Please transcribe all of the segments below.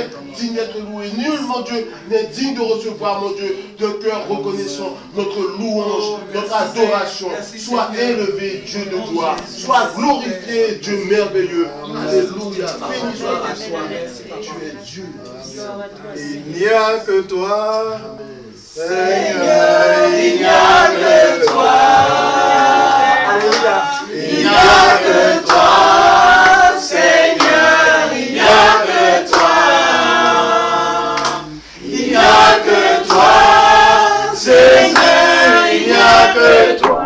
est digne d'être loué. Nul, mon Dieu, n'est digne de recevoir, mon Dieu, de cœur reconnaissant notre louange, notre adoration. Sois élevé, Dieu de gloire. Sois glorifié, Dieu merveilleux. Alléluia. Béni soit ton nom. Tu es Dieu. Il n'y a que toi, Seigneur, il n'y a que toi. Alléluia. Il n'y a que toi, Seigneur, il n'y a que toi. Il n'y a que toi, Seigneur, il n'y a que toi.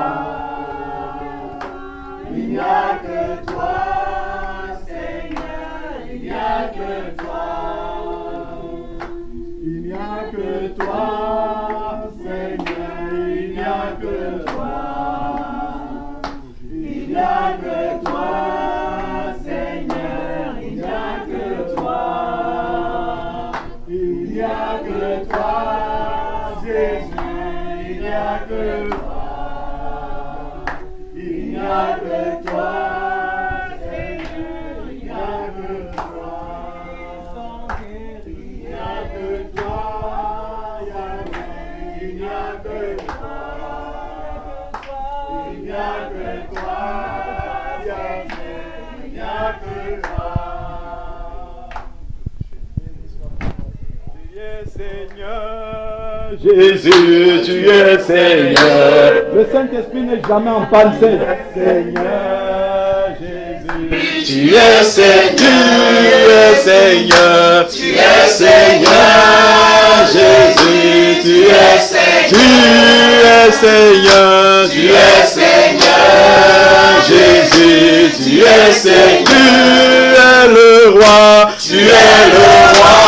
Il n'y a que toi, Seigneur, il n'y a que toi. Il n'y a que toi, Seigneur, il n'y a que toi. Il n'y a que toi, Seigneur, il n'y a que toi. Il n'y a que toi, Jésus, il n'y a que toi. Il n'y a que toi, Seigneur, il n'y a que toi. Il n'y a que toi, Yahweh, il n'y a que toi. Il n'y a que toi, Yahweh, il n'y a que toi. Tu es Seigneur, Jésus, tu es Seigneur. Le Saint-Esprit n'est jamais en panne. Seigneur, Jésus. Tu es Seigneur, tu es Seigneur, Jésus, tu es Seigneur, tu es Seigneur, tu es Seigneur, Jésus, tu es Seigneur, tu es le roi, tu es le roi,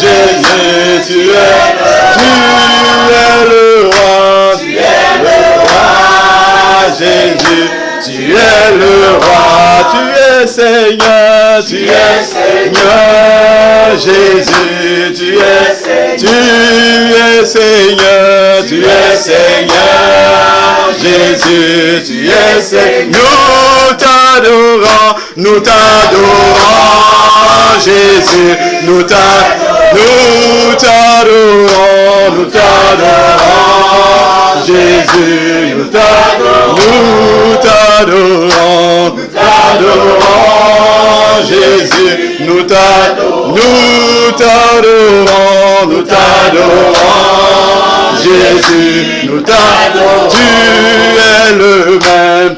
Jésus, tu es le roi, tu es le roi, Jésus. Tu es le roi, tu es Seigneur, tu es Seigneur, Jésus, tu es Seigneur, tu es Seigneur, Jésus, tu es Seigneur. Nous t'adorons, Jésus, nous t'adorons, Jésus, nous t'adorons, Jésus, nous t'adorons, Jésus, nous t'adorons. Tu es le même,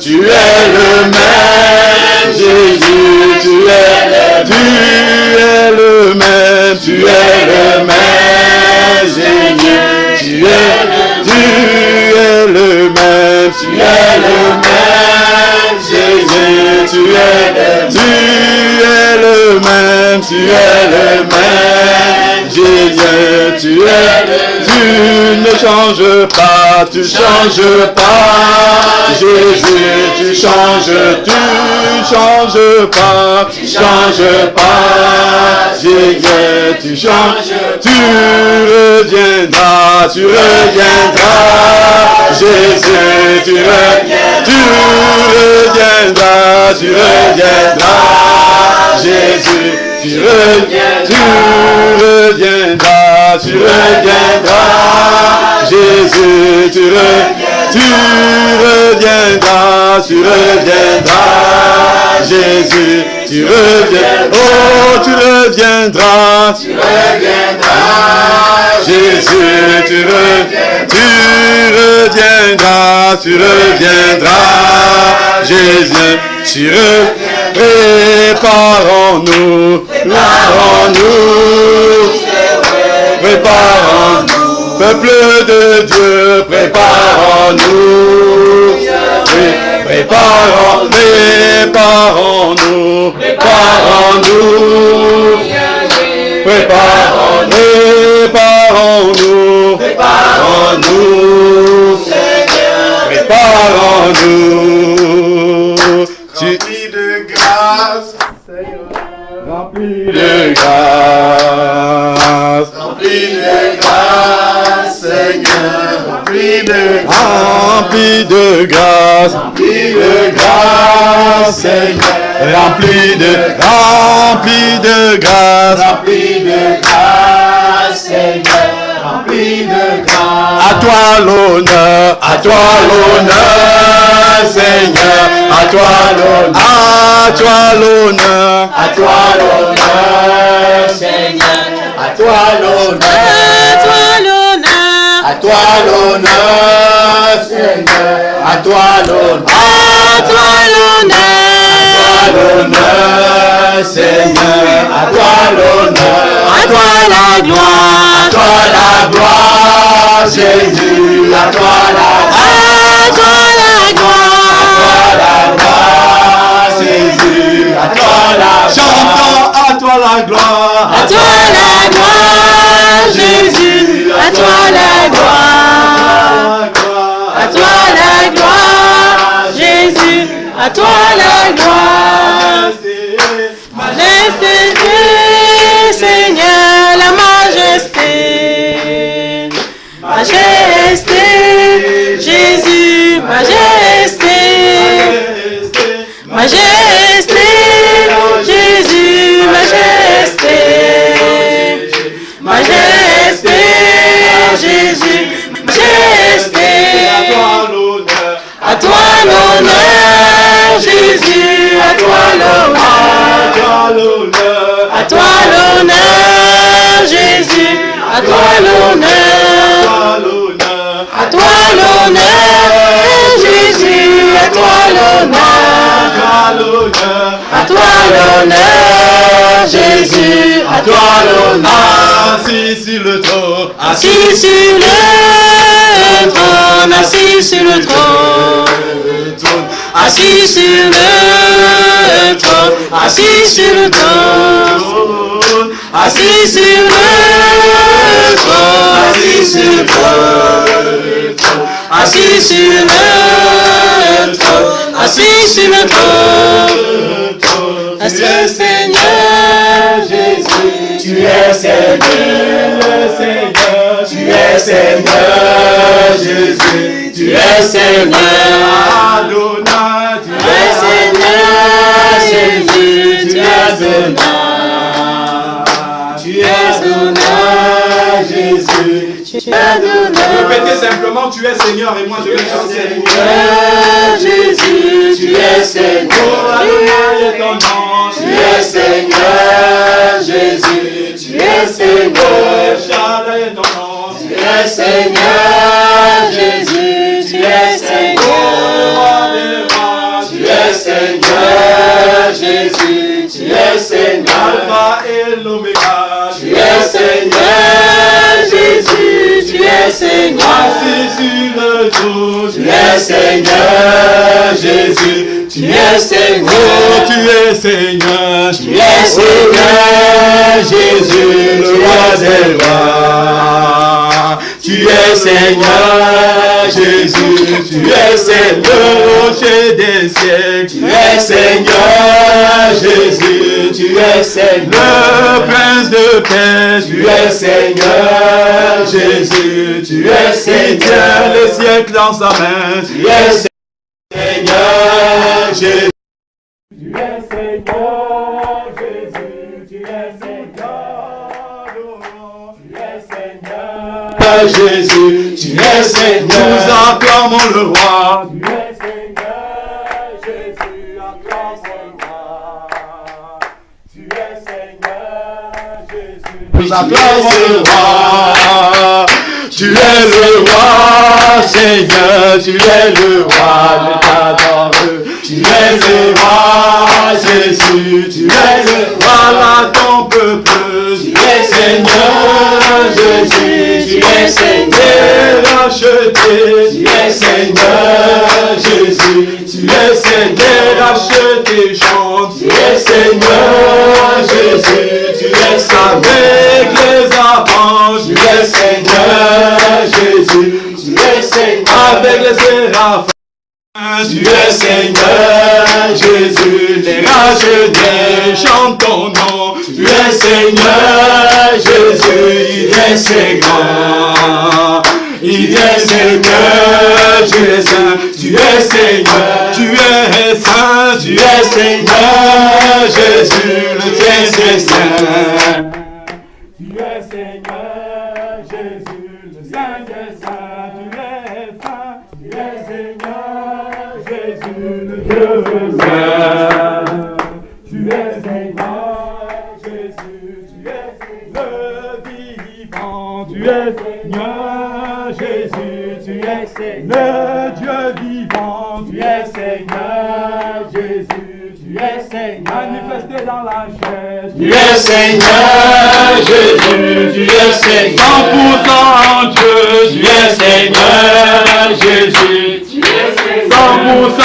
Jésus, tu es le même, Jésus, tu es le même, Jésus, tu es le même, Jésus, tu ne changes pas, Jésus, tu changes pas, Jésus, tu changes, tu reviendras, Jésus, tu reviendras, Jésus, tu reviendras, Jésus, tu reviendras, Jésus, tu reviendras, oh, tu reviendras, Jésus, tu reviendras, Jésus, tu préparons-nous, peuple de Dieu, préparons-nous, rempli de grâce, rempli de grâce, Seigneur, rempli de grâce, Seigneur, rempli de grâce, rempli de grâce, Seigneur, rempli de grâce. à toi l'honneur, Seigneur, à toi l'honneur, à toi l'honneur, À toi l'honneur, Seigneur, à toi l'honneur, à toi l'honneur, Seigneur, à toi l'honneur, Seigneur, à toi l'honneur, À toi la gloire, à toi la gloire, Jésus, à toi la à toi la gloire, Jésus, à toi la j'entends à toi la gloire, à toi la gloire, Jésus, à toi la gloire, à toi la gloire, Jésus, à toi la gloire. Majesté, Seigneur, la majesté, majesté, Jésus, majesté, majesté, Jésus, majesté, majesté, Jésus, majesté, à toi l'honneur, Jésus, à toi l'honneur, à toi l'honneur, Jésus, à toi l'honneur, à toi l'honneur, Jésus, à toi l'honneur, à toi l'honneur, Jésus, à toi l'honneur, assis sur le trône, assis sur le trône, assis sur le trône, assis sur le trône, assis sur le trône, assis sur le trône, assis sur le trône, assis sur le trône, assis sur le trône, assis Seigneur Jésus, Tu es Seigneur, Seigneur, tu es Seigneur, Jésus, tu es Seigneur, Adonai, tu tu es Seigneur Jésus, tu es Seigneur, tu es Seigneur, Jésus, tu es Adonai. Répétez simplement, tu es Seigneur et moi je vais chanter. Seigneur Jésus, tu es Seigneur, Adonai est ton nom, tu es Seigneur, Jésus, tu es Seigneur, Shaddai est ton nom, tu es Seigneur, Jésus, tu es Seigneur, tu es Seigneur, Jésus, tu es Seigneur, Alpha et l'Oméga, tu es Seigneur, Jésus, tu es Seigneur, assis sur le trône, tu es Seigneur, Jésus, tu es Seigneur, oh, tu es Seigneur, tu es Seigneur, Jésus, le roi des rois. Tu es Seigneur, Jésus, tu es Seigneur, rocher des siècles, tu es Seigneur, Jésus, tu es Seigneur, le prince de paix, tu es Seigneur, Jésus, tu es qui Seigneur, tient les siècles dans sa main, tu es Seigneur, Jésus. tu es Seigneur, Jésus, tu es Seigneur, tu es Seigneur, Jésus, tu es Seigneur, nous acclamons le roi, Tu es Seigneur, Jésus, acclame-moi. Tu es Seigneur, Jésus. nous acclamons le roi, tu es le roi, Seigneur, tu es le roi, je t'adore, tu es le roi, Jésus, tu es le roi, voilà ton peuple, tu es Seigneur, Jésus, tu es Seigneur, racheté, tu es Seigneur, Jésus, tu es Seigneur, racheté, chante, tu es Seigneur, Jésus, tu es avec les archanges, tu es Seigneur, Jésus, tu es Seigneur, avec les séraphins, tu es Seigneur, Jésus, les rachetés chantent ton nom, tu es Seigneur, Jésus, il est Seigneur, il est Seigneur, tu es saint, tu es Seigneur, tu es saint, tu es Seigneur, Jésus, le Saint, c'est saint. Tu es Seigneur, Jésus, le Saint des saints. Tu es saint, tu es Seigneur, Jésus, le Dieu saint. Tu es Seigneur, Jésus, tu es le vivant. Tu es Seigneur, Jésus, tu es Seigneur, le Dieu vivant. Tu es Seigneur, Jésus, tu es Seigneur, manifesté dans la chair. Tu es Seigneur, Jésus, tu es Seigneur, 100% Dieu, tu es Seigneur, Jésus, tu es Seigneur, 100%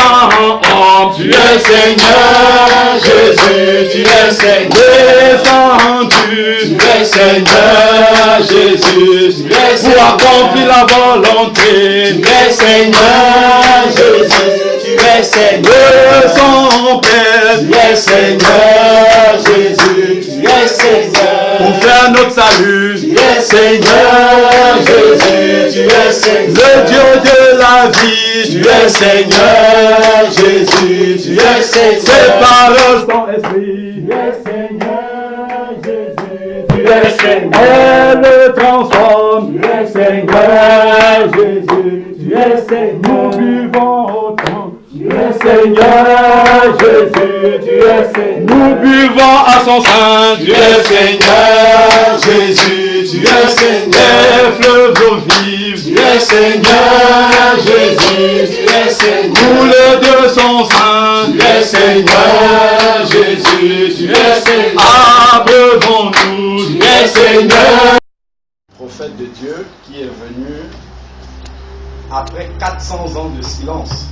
homme, tu es Seigneur, Jésus, tu es Seigneur, descendu, tu es Seigneur, Jésus, tu es Seigneur, pour accomplir la volonté, tu es Seigneur, Jésus, tu es Seigneur, son Père, tu es Seigneur, Jésus, tu es Seigneur, pour faire notre salut, tu es Seigneur, Jésus, tu es Seigneur, le Dieu de la vie, tu es Seigneur, Jésus, tu es Seigneur, tes paroles sont esprit, tu es Seigneur, Jésus, tu es Seigneur, elle le transforme, tu es Seigneur, Jésus, tu es Seigneur, nous buvons autant. Tu es Seigneur, Jésus, tu es Seigneur. Nous buvons à son sein. Tu es Seigneur, Jésus, tu es Seigneur. Les fleuves d'eau vive. Tu es Seigneur, Jésus, tu es Seigneur. Coule de son sein. Tu es Seigneur, Jésus, tu es Seigneur. Abreuvons-nous. Tu es Seigneur. Prophète de Dieu qui est venu après 400 ans de silence.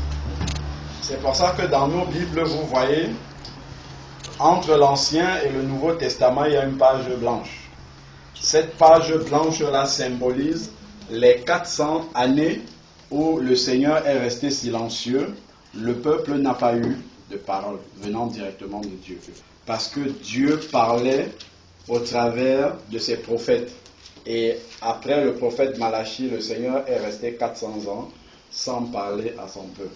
C'est pour ça que dans nos Bibles, vous voyez, entre l'Ancien et le Nouveau Testament, il y a une page blanche. Cette page blanche-là symbolise les 400 années où le Seigneur est resté silencieux. Le peuple n'a pas eu de parole venant directement de Dieu. Parce que Dieu parlait au travers de ses prophètes. Et après le prophète Malachi, le Seigneur est resté 400 ans sans parler à son peuple.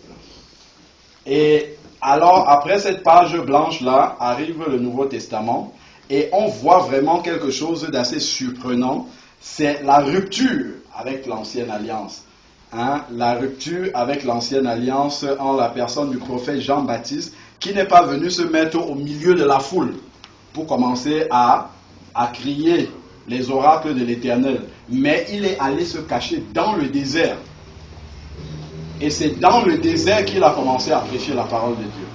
Et alors, après cette page blanche-là, arrive le Nouveau Testament, et on voit vraiment quelque chose d'assez surprenant, c'est la rupture avec l'Ancienne Alliance. La rupture avec l'Ancienne Alliance en la personne du prophète Jean-Baptiste, qui n'est pas venu se mettre au milieu de la foule pour commencer à crier les oracles de l'Éternel, mais il est allé se cacher dans le désert. Et c'est dans le désert qu'il a commencé à prêcher la parole de Dieu.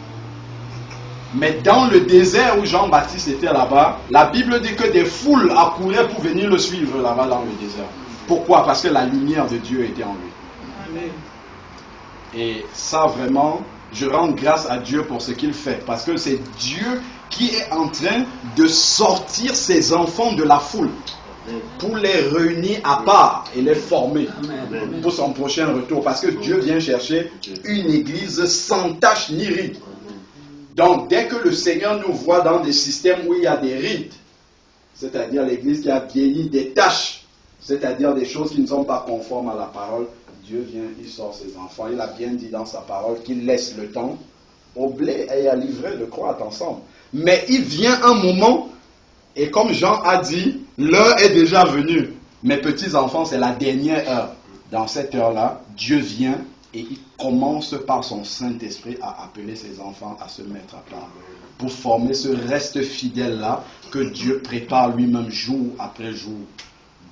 Mais dans le désert où Jean-Baptiste était là-bas, la Bible dit que des foules accouraient pour venir le suivre là-bas dans le désert. Pourquoi? Parce que la lumière de Dieu était en lui. Amen. Et ça vraiment, je rends grâce à Dieu pour ce qu'il fait. Parce que c'est Dieu qui est en train de sortir ses enfants de la foule pour les réunir à part et les former pour son prochain retour. Parce que Dieu vient chercher une église sans tache ni ride. Donc, dès que le Seigneur nous voit dans des systèmes où il y a des rides, c'est-à-dire l'église qui a vieilli, des taches, c'est-à-dire des choses qui ne sont pas conformes à la parole, Dieu vient, il sort ses enfants. Il a bien dit dans sa parole qu'il laisse le temps au blé et à livrer de croître ensemble. Mais il vient un moment, et comme Jean a dit, l'heure est déjà venue. Mes petits enfants, c'est la dernière heure. Dans cette heure-là, Dieu vient et il commence par son Saint-Esprit à appeler ses enfants à se mettre à part. Pour former ce reste fidèle-là que Dieu prépare lui-même jour après jour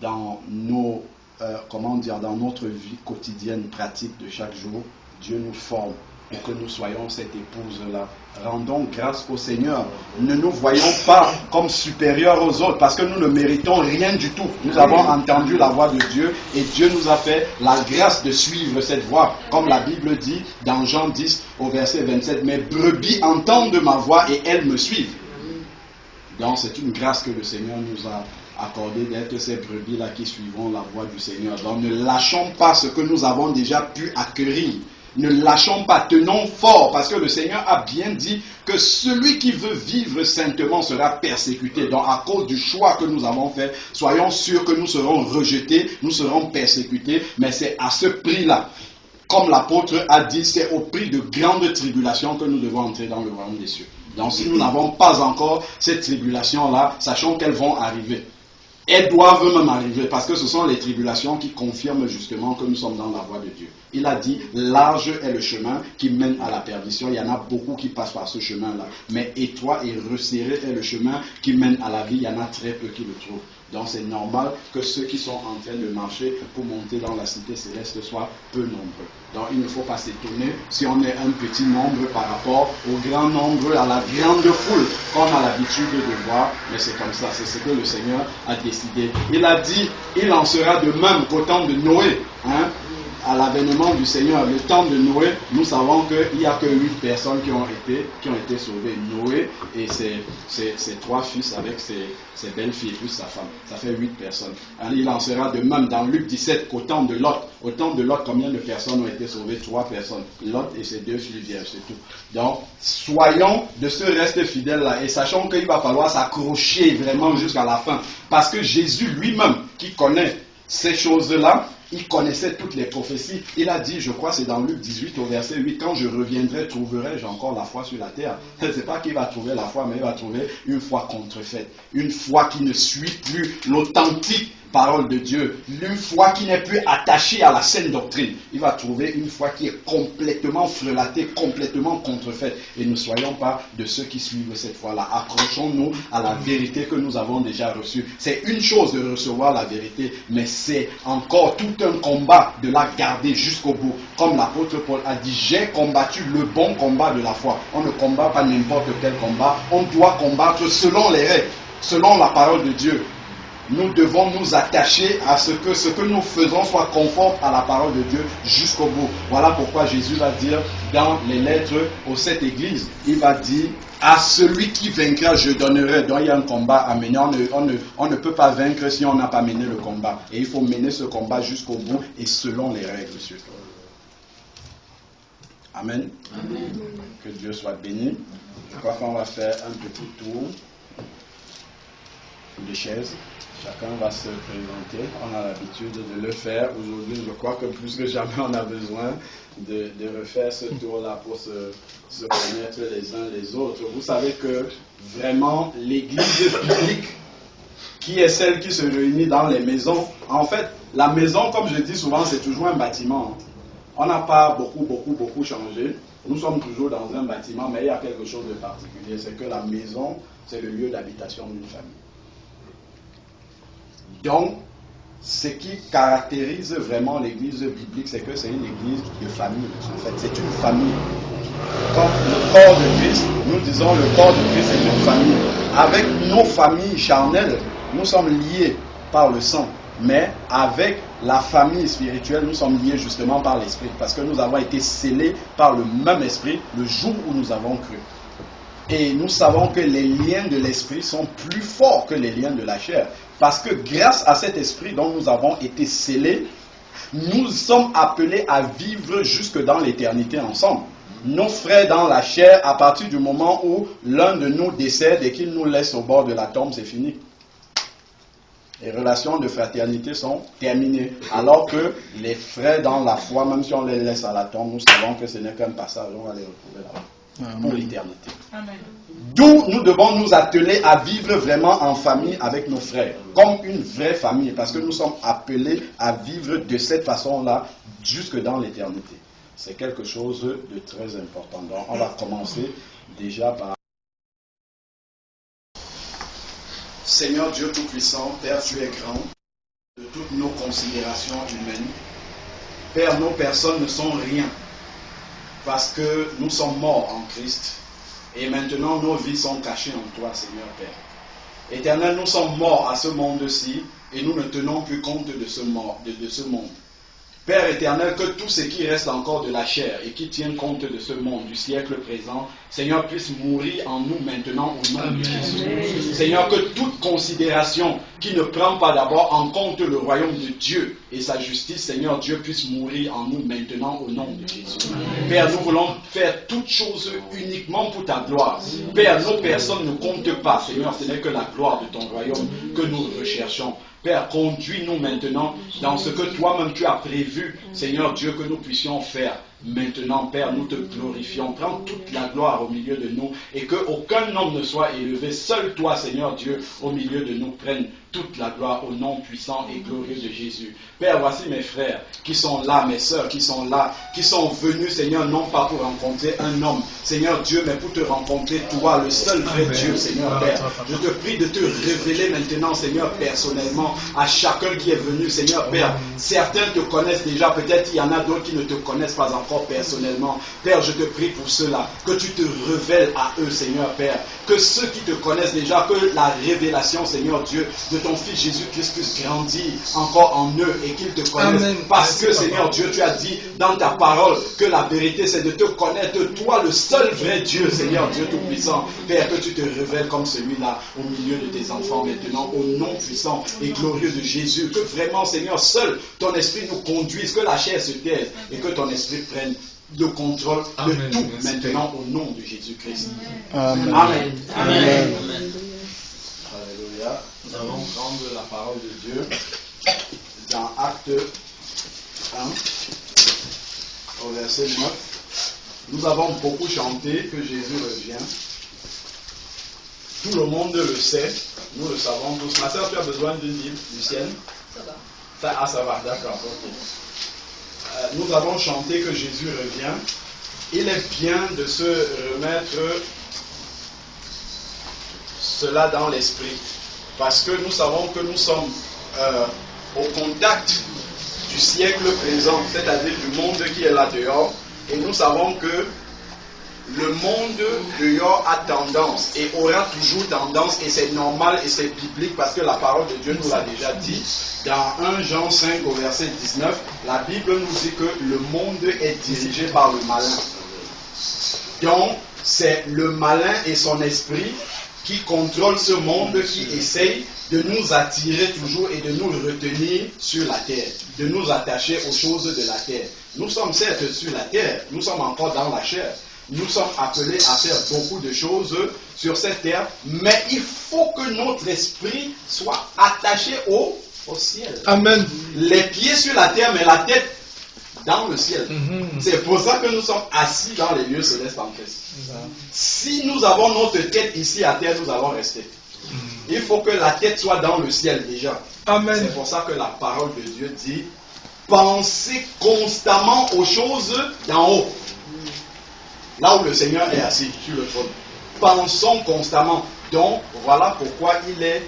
dans nos, dans notre vie quotidienne pratique de chaque jour. Dieu nous forme pour que nous soyons cette épouse-là. Rendons grâce au Seigneur. Ne nous voyons pas comme supérieurs aux autres parce que nous ne méritons rien du tout. Nous avons entendu la voix de Dieu et Dieu nous a fait la grâce de suivre cette voix. Comme la Bible dit dans Jean 10 au verset 27, « Mes brebis entendent ma voix et elles me suivent. » Donc c'est une grâce que le Seigneur nous a accordé d'être ces brebis-là qui suivront la voix du Seigneur. Donc ne lâchons pas ce que nous avons déjà pu acquérir. Ne lâchons pas, tenons fort, parce que le Seigneur a bien dit que celui qui veut vivre saintement sera persécuté. Donc à cause du choix que nous avons fait, soyons sûrs que nous serons rejetés, nous serons persécutés, mais c'est à ce prix-là. comme l'apôtre a dit, c'est au prix de grandes tribulations que nous devons entrer dans le royaume des cieux. Donc si nous n'avons pas encore cette tribulation-là, sachons qu'elles vont arriver. Elles doivent même arriver parce que ce sont les tribulations qui confirment justement que nous sommes dans la voie de Dieu. Il a dit, large est le chemin qui mène à la perdition. Il y en a beaucoup qui passent par ce chemin-là. Mais étroit et resserré est le chemin qui mène à la vie. Il y en a très peu qui le trouvent. Donc c'est normal que ceux qui sont en train de marcher pour monter dans la cité céleste soient peu nombreux. Donc il ne faut pas s'étonner si on est un petit nombre par rapport au grand nombre, à la grande foule qu'on a l'habitude de voir. Mais c'est comme ça, c'est ce que le Seigneur a décidé. Il a dit, il en sera de même qu'au temps de Noé. À l'avènement du Seigneur, le temps de Noé, nous savons qu'il n'y a que 8 personnes qui ont été sauvées. Noé et ses 3 fils avec ses belles-filles et plus sa femme. Ça fait 8 personnes. Alors, il en sera de même dans Luc 17 qu'au temps de Lot. Au temps de Lot, combien de personnes ont été sauvées? 3 personnes. Lot et ses 2 filles vierges, c'est tout. Donc, soyons de ce reste fidèle-là et sachons qu'il va falloir s'accrocher vraiment jusqu'à la fin. Parce que Jésus lui-même, qui connaît ces choses-là, il connaissait toutes les prophéties. Il a dit, je crois c'est dans Luc 18 au verset 8, quand je reviendrai, trouverai-je encore la foi sur la terre. C'est pas qu'il va trouver la foi, mais il va trouver une foi contrefaite. Une foi qui ne suit plus l'authentique parole de Dieu. Une foi qui n'est plus attachée à la saine doctrine. Il va trouver une foi qui est complètement frelatée, complètement contrefaite. Et ne soyons pas de ceux qui suivent cette foi-là. Accrochons-nous à la vérité que nous avons déjà reçue. C'est une chose de recevoir la vérité, mais c'est encore tout un combat de la garder jusqu'au bout. Comme l'apôtre Paul a dit, j'ai combattu le bon combat de la foi. On ne combat pas n'importe quel combat. On doit combattre selon les règles, selon la parole de Dieu. Nous devons nous attacher à ce que nous faisons soit conforme à la parole de Dieu jusqu'au bout. Voilà pourquoi Jésus va dire dans les lettres aux 7 églises, il va dire, à celui qui vaincra, je donnerai. Donc il y a un combat à mener. On ne peut pas vaincre si on n'a pas mené le combat. Et il faut mener ce combat jusqu'au bout et selon les règles. Amen. Amen. Que Dieu soit béni. Je crois qu'on va faire un petit tour de chaises. Chacun va se présenter. On a l'habitude de le faire. Aujourd'hui, je crois que plus que jamais, on a besoin de refaire ce tour-là pour se connaître les uns les autres. Vous savez que vraiment, l'église biblique, qui est celle qui se réunit dans les maisons, en fait, la maison, comme je dis souvent, c'est toujours un bâtiment. On n'a pas beaucoup changé. Nous sommes toujours dans un bâtiment, mais il y a quelque chose de particulier. C'est que la maison, c'est le lieu d'habitation d'une famille. Donc, ce qui caractérise vraiment l'église biblique, c'est que c'est une église de famille. En fait, c'est une famille. Comme le corps de Christ, nous disons le corps de Christ est une famille. Avec nos familles charnelles, nous sommes liés par le sang. Mais avec la famille spirituelle, nous sommes liés justement par l'esprit. Parce que nous avons été scellés par le même esprit le jour où nous avons cru. Et nous savons que les liens de l'esprit sont plus forts que les liens de la chair. Parce que grâce à cet esprit dont nous avons été scellés, nous sommes appelés à vivre jusque dans l'éternité ensemble. Nos frères dans la chair, à partir du moment où l'un de nous décède et qu'il nous laisse au bord de la tombe, c'est fini. Les relations de fraternité sont terminées. Alors que les frères dans la foi, même si on les laisse à la tombe, nous savons que ce n'est qu'un passage, on va les retrouver là-bas. Pour l'éternité. D'où nous devons nous atteler à vivre vraiment en famille avec nos frères, comme une vraie famille, parce que nous sommes appelés à vivre de cette façon-là jusque dans l'éternité. C'est quelque chose de très important. Donc on va commencer déjà par... Seigneur Dieu Tout-Puissant, Père, tu es grand de toutes nos considérations humaines. Père, nos personnes ne sont rien. Parce que nous sommes morts en Christ. Et maintenant, nos vies sont cachées en toi, Seigneur Père. Éternel, nous sommes morts à ce monde-ci et nous ne tenons plus compte de ce monde. Père éternel, que tout ce qui reste encore de la chair et qui tient compte de ce monde, du siècle présent, Seigneur, puisse mourir en nous maintenant au nom de Jésus. Seigneur, que toute considération qui ne prend pas d'abord en compte le royaume de Dieu et sa justice, Seigneur Dieu, puisse mourir en nous maintenant au nom de Jésus. Père, nous voulons faire toutes choses uniquement pour ta gloire. Père, nos personnes ne comptent pas, Seigneur, ce n'est que la gloire de ton royaume que nous recherchons. Père, conduis-nous maintenant dans ce que toi-même tu as prévu, Seigneur Dieu, que nous puissions faire. Maintenant, Père, nous te glorifions. Prends toute la gloire au milieu de nous et qu'aucun homme ne soit élevé. Seul toi, Seigneur Dieu, au milieu de nous, prenne toute la gloire au nom puissant et glorieux de Jésus. Père, voici mes frères qui sont là, mes sœurs qui sont là, qui sont venus, Seigneur, non pas pour rencontrer un homme, Seigneur Dieu, mais pour te rencontrer toi, le seul vrai Dieu, Seigneur Père. Je te prie de te révéler maintenant, Seigneur, personnellement, à chacun qui est venu, Seigneur Père. Certains te connaissent déjà, peut-être il y en a d'autres qui ne te connaissent pas encore personnellement. Père, je te prie pour cela, que tu te révèles à eux, Seigneur Père. Que ceux qui te connaissent déjà, que la révélation, Seigneur Dieu, de ton Fils Jésus-Christ puisse grandir encore en eux et qu'ils te connaissent. Amen. Parce que, Seigneur Dieu, tu as dit dans ta parole que la vérité, c'est de te connaître, toi, le seul vrai Dieu, Seigneur Dieu Tout-Puissant. Père, que tu te révèles comme celui-là au milieu de tes enfants maintenant, au nom puissant et glorieux de Jésus. Que vraiment, Seigneur, seul ton esprit nous conduise, que la chair se taise et que ton esprit prenne le contrôle de tout maintenant au nom de Jésus-Christ. Amen. Amen. Amen. Alléluia. Nous allons prendre la parole de Dieu dans Acte 1, au verset 9. Nous avons beaucoup chanté que Jésus revient. Tout le monde le sait, nous le savons tous. Ma soeur, tu as besoin d'une Bible, Lucienne? Ça va. Ça va, d'accord. Okay. Nous avons chanté que Jésus revient. Il est bien de se remettre cela dans l'esprit. Parce que nous savons que nous sommes au contact du siècle présent, c'est-à-dire du monde qui est là dehors. Et nous savons que le monde dehors a tendance et aura toujours tendance, et c'est normal et c'est biblique parce que la parole de Dieu nous l'a déjà dit. Dans 1 Jean 5 au verset 19, la Bible nous dit que le monde est dirigé par le malin. Donc, c'est le malin et son esprit qui contrôle ce monde, qui essaye de nous attirer toujours et de nous retenir sur la terre, de nous attacher aux choses de la terre. Nous sommes certes sur la terre, nous sommes encore dans la chair. Nous sommes appelés à faire beaucoup de choses sur cette terre, mais il faut que notre esprit soit attaché au ciel. Amen. Les pieds sur la terre, mais la tête dans le ciel. C'est pour ça que nous sommes assis dans les lieux célestes en Christ. Si nous avons notre tête ici à terre, nous allons rester. Il faut que la tête soit dans le ciel déjà. Amen. C'est pour ça que la parole de Dieu dit: pensez constamment aux choses d'en haut. Là où le Seigneur est assis sur le trône. Pensons constamment. Donc, voilà pourquoi il est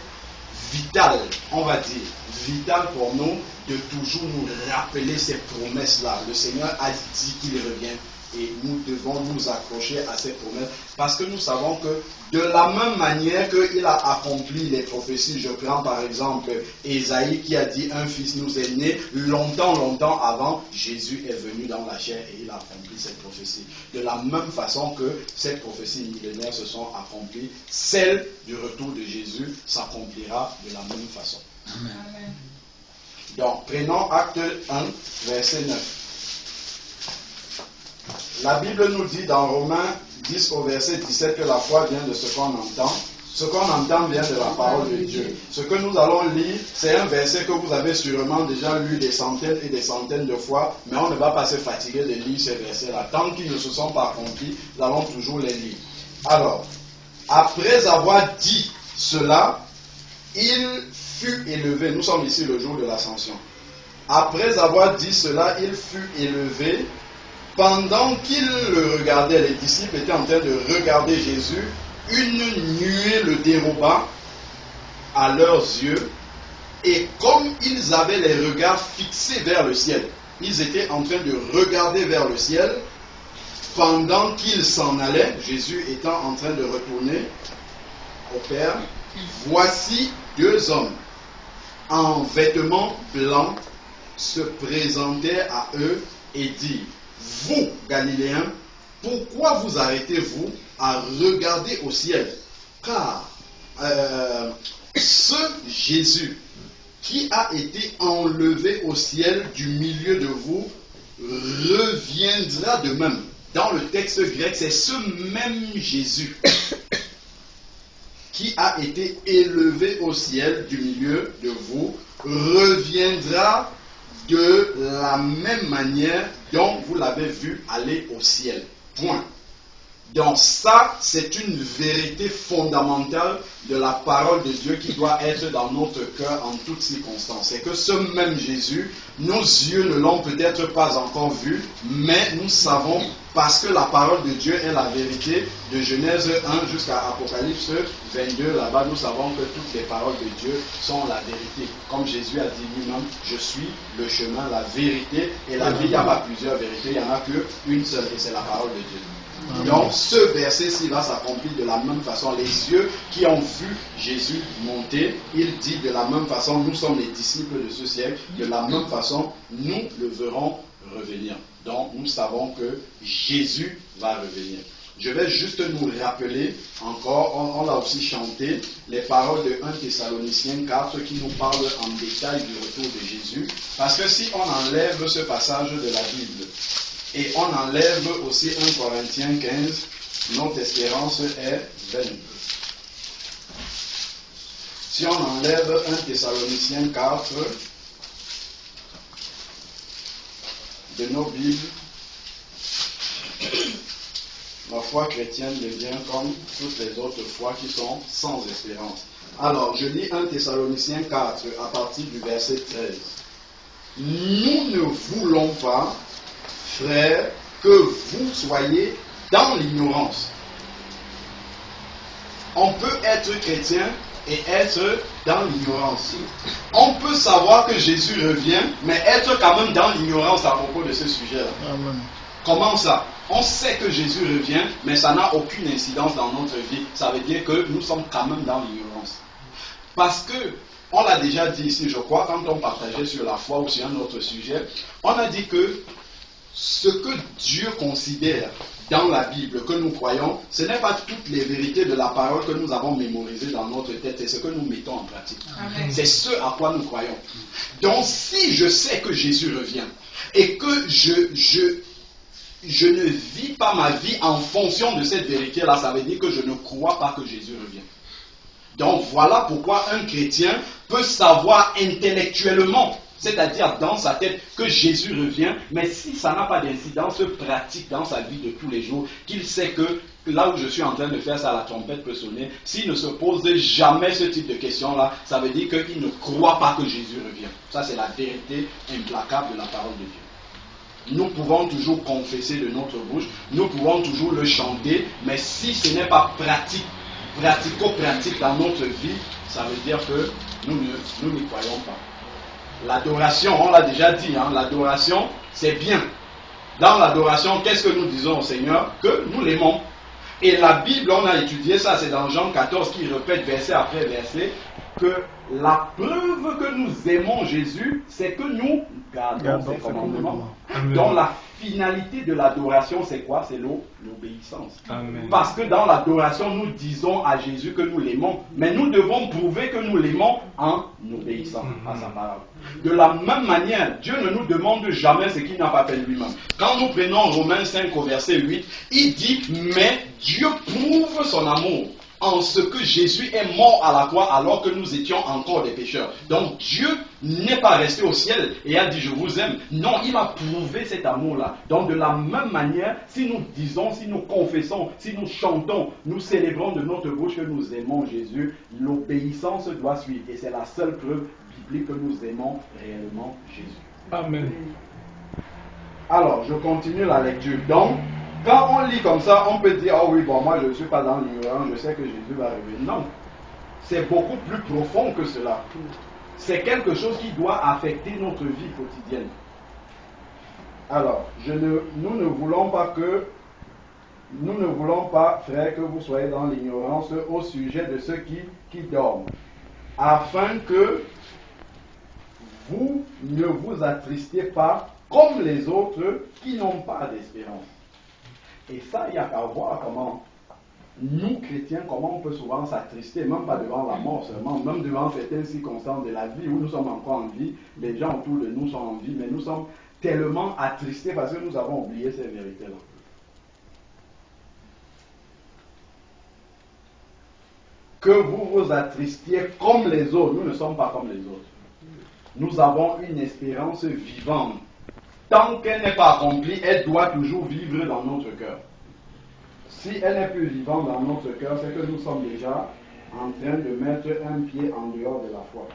vital, on va dire, vital pour nous de toujours nous rappeler ces promesses-là. Le Seigneur a dit qu'il revient et nous devons nous accrocher à ces promesses parce que nous savons que de la même manière qu'il a accompli les prophéties, je prends par exemple Ésaïe qui a dit un fils nous est né, longtemps avant, Jésus est venu dans la chair et il a accompli cette prophétie. De la même façon que ces prophéties millénaires se sont accomplies, celle du retour de Jésus s'accomplira de la même façon. Amen. Donc, prenons Acte 1, verset 9. La Bible nous dit dans Romains 10 au verset 17 que la foi vient de ce qu'on entend. Ce qu'on entend vient de la parole de Dieu. Ce que nous allons lire, c'est un verset que vous avez sûrement déjà lu des centaines et des centaines de fois, mais on ne va pas se fatiguer de lire ces versets-là. Tant qu'ils ne se sont pas accomplis, nous allons toujours les lire. Alors, après avoir dit cela, il fut élevé. Nous sommes ici le jour de l'ascension. Après avoir dit cela, il fut élevé. Pendant qu'ils le regardaient, les disciples étaient en train de regarder Jésus, une nuée le déroba à leurs yeux, et comme ils avaient les regards fixés vers le ciel, ils étaient en train de regarder vers le ciel, pendant qu'ils s'en allaient, Jésus étant en train de retourner au Père, voici deux hommes en vêtements blancs se présentaient à eux et dirent: vous, Galiléens, pourquoi vous arrêtez-vous à regarder au ciel? Car ce Jésus qui a été enlevé au ciel du milieu de vous reviendra de même. Dans le texte grec, c'est ce même Jésus qui a été élevé au ciel du milieu de vous reviendra de la même manière dont vous l'avez vu aller au ciel. Point. Donc ça, c'est une vérité fondamentale de la parole de Dieu qui doit être dans notre cœur en toutes circonstances. C'est que ce même Jésus, nos yeux ne l'ont peut-être pas encore vu, mais nous savons, parce que la parole de Dieu est la vérité, de Genèse 1 jusqu'à Apocalypse 22, là-bas nous savons que toutes les paroles de Dieu sont la vérité. Comme Jésus a dit lui-même, je suis le chemin, la vérité et la vie. Il n'y a pas plusieurs vérités, il n'y en a qu'une seule et c'est la parole de Dieu. Donc ce verset-ci va s'accomplir de la même façon. Les yeux qui ont vu Jésus monter, il dit de la même façon, nous sommes les disciples de ce siècle, de la même façon, nous le verrons revenir. Donc nous savons que Jésus va revenir. Je vais juste nous rappeler encore, on l'a aussi chanté, les paroles de 1 Thessaloniciens 4 qui nous parlent en détail du retour de Jésus. Parce que si on enlève ce passage de la Bible, et on enlève aussi 1 Corinthiens 15, notre espérance est vaine. Si on enlève 1 Thessaloniciens 4 de nos Bibles, la foi chrétienne devient comme toutes les autres foi qui sont sans espérance. Alors, je lis 1 Thessaloniciens 4 à partir du verset 13. Nous ne voulons pas, frères, que vous soyez dans l'ignorance. On peut être chrétien et être dans l'ignorance. On peut savoir que Jésus revient, mais être quand même dans l'ignorance à propos de ce sujet-là. Amen. Comment ça? On sait que Jésus revient, mais ça n'a aucune incidence dans notre vie. Ça veut dire que nous sommes quand même dans l'ignorance. Parce que, on l'a déjà dit ici, je crois, quand on partageait sur la foi ou sur un autre sujet, on a dit que ce que Dieu considère dans la Bible que nous croyons, ce n'est pas toutes les vérités de la parole que nous avons mémorisées dans notre tête, c'est ce que nous mettons en pratique. Amen. C'est ce à quoi nous croyons. Donc si je sais que Jésus revient et que je ne vis pas ma vie en fonction de cette vérité-là, ça veut dire que je ne crois pas que Jésus revient. Donc voilà pourquoi un chrétien peut savoir intellectuellement, c'est-à-dire dans sa tête, que Jésus revient, mais si ça n'a pas d'incidence pratique dans sa vie de tous les jours, qu'il sait que là où je suis en train de faire ça, la trompette peut sonner, s'il ne se pose jamais ce type de questions-là, ça veut dire qu'il ne croit pas que Jésus revient. Ça, c'est la vérité implacable de la parole de Dieu. Nous pouvons toujours confesser de notre bouche, nous pouvons toujours le chanter, mais si ce n'est pas pratico-pratique dans notre vie, ça veut dire que nous n'y croyons pas. L'adoration, on l'a déjà dit, hein, l'adoration, c'est bien. Dans l'adoration, qu'est-ce que nous disons au Seigneur? Que nous l'aimons. Et la Bible, on a étudié ça, c'est dans Jean 14 qui répète verset après verset, que la preuve que nous aimons Jésus, c'est que nous gardons ses commandements. Donc la finalité de l'adoration, c'est quoi? C'est l'obéissance. Parce que dans l'adoration, nous disons à Jésus que nous l'aimons, mais nous devons prouver que nous l'aimons en obéissant à sa parole. De la même manière, Dieu ne nous demande jamais ce qu'il n'a pas fait lui-même. Quand nous prenons Romains 5 au verset 8, il dit, mais Dieu prouve son amour en ce que Jésus est mort à la croix alors que nous étions encore des pécheurs. Donc Dieu n'est pas resté au ciel et a dit je vous aime. Non, il a prouvé cet amour-là. Donc de la même manière, si nous disons, si nous confessons, si nous chantons, nous célébrons de notre bouche que nous aimons Jésus, l'obéissance doit suivre. Et c'est la seule preuve biblique que nous aimons réellement Jésus. Amen. Alors, je continue la lecture. Donc, quand on lit comme ça, on peut dire, oh oui, bon, moi je ne suis pas dans l'ignorance, je sais que Jésus va revenir. Non, c'est beaucoup plus profond que cela. C'est quelque chose qui doit affecter notre vie quotidienne. Alors, nous ne voulons pas, frères, que vous soyez dans l'ignorance au sujet de ceux qui dorment, afin que vous ne vous attristiez pas comme les autres qui n'ont pas d'espérance. Et ça, il y a qu'à voir comment nous, chrétiens, comment on peut souvent s'attrister, même pas devant la mort seulement, même devant certaines circonstances de la vie où nous sommes encore en vie, les gens autour de nous sont en vie, mais nous sommes tellement attristés parce que nous avons oublié ces vérités-là. Que vous vous attristiez comme les autres, nous ne sommes pas comme les autres. Nous avons une espérance vivante. Tant qu'elle n'est pas accomplie, elle doit toujours vivre dans notre cœur. Si elle n'est plus vivante dans notre cœur, c'est que nous sommes déjà en train de mettre un pied en dehors de la foi.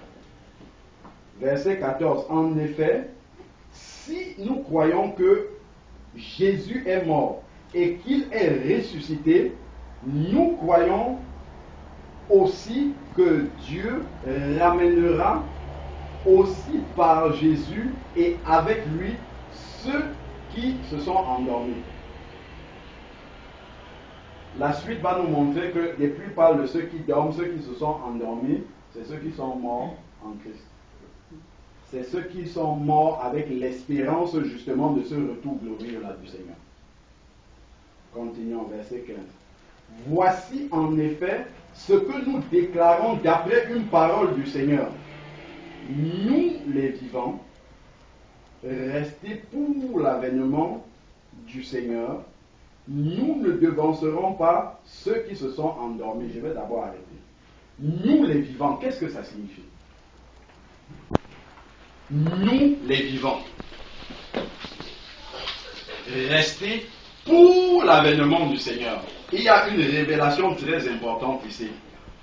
Verset 14. En effet, si nous croyons que Jésus est mort et qu'il est ressuscité, nous croyons aussi que Dieu ramènera aussi par Jésus et avec lui ceux qui se sont endormis. La suite va nous montrer que les plus parle de ceux qui dorment, ceux qui se sont endormis, c'est ceux qui sont morts en Christ. C'est ceux qui sont morts avec l'espérance justement de ce retour glorieux là du Seigneur. Continuons, verset 15. Voici en effet ce que nous déclarons d'après une parole du Seigneur. Nous, les vivants, restés pour l'avènement du Seigneur, nous ne devancerons pas ceux qui se sont endormis. Je vais d'abord arrêter. Nous, les vivants, qu'est-ce que ça signifie? Nous, les vivants, restés pour l'avènement du Seigneur. Il y a une révélation très importante ici.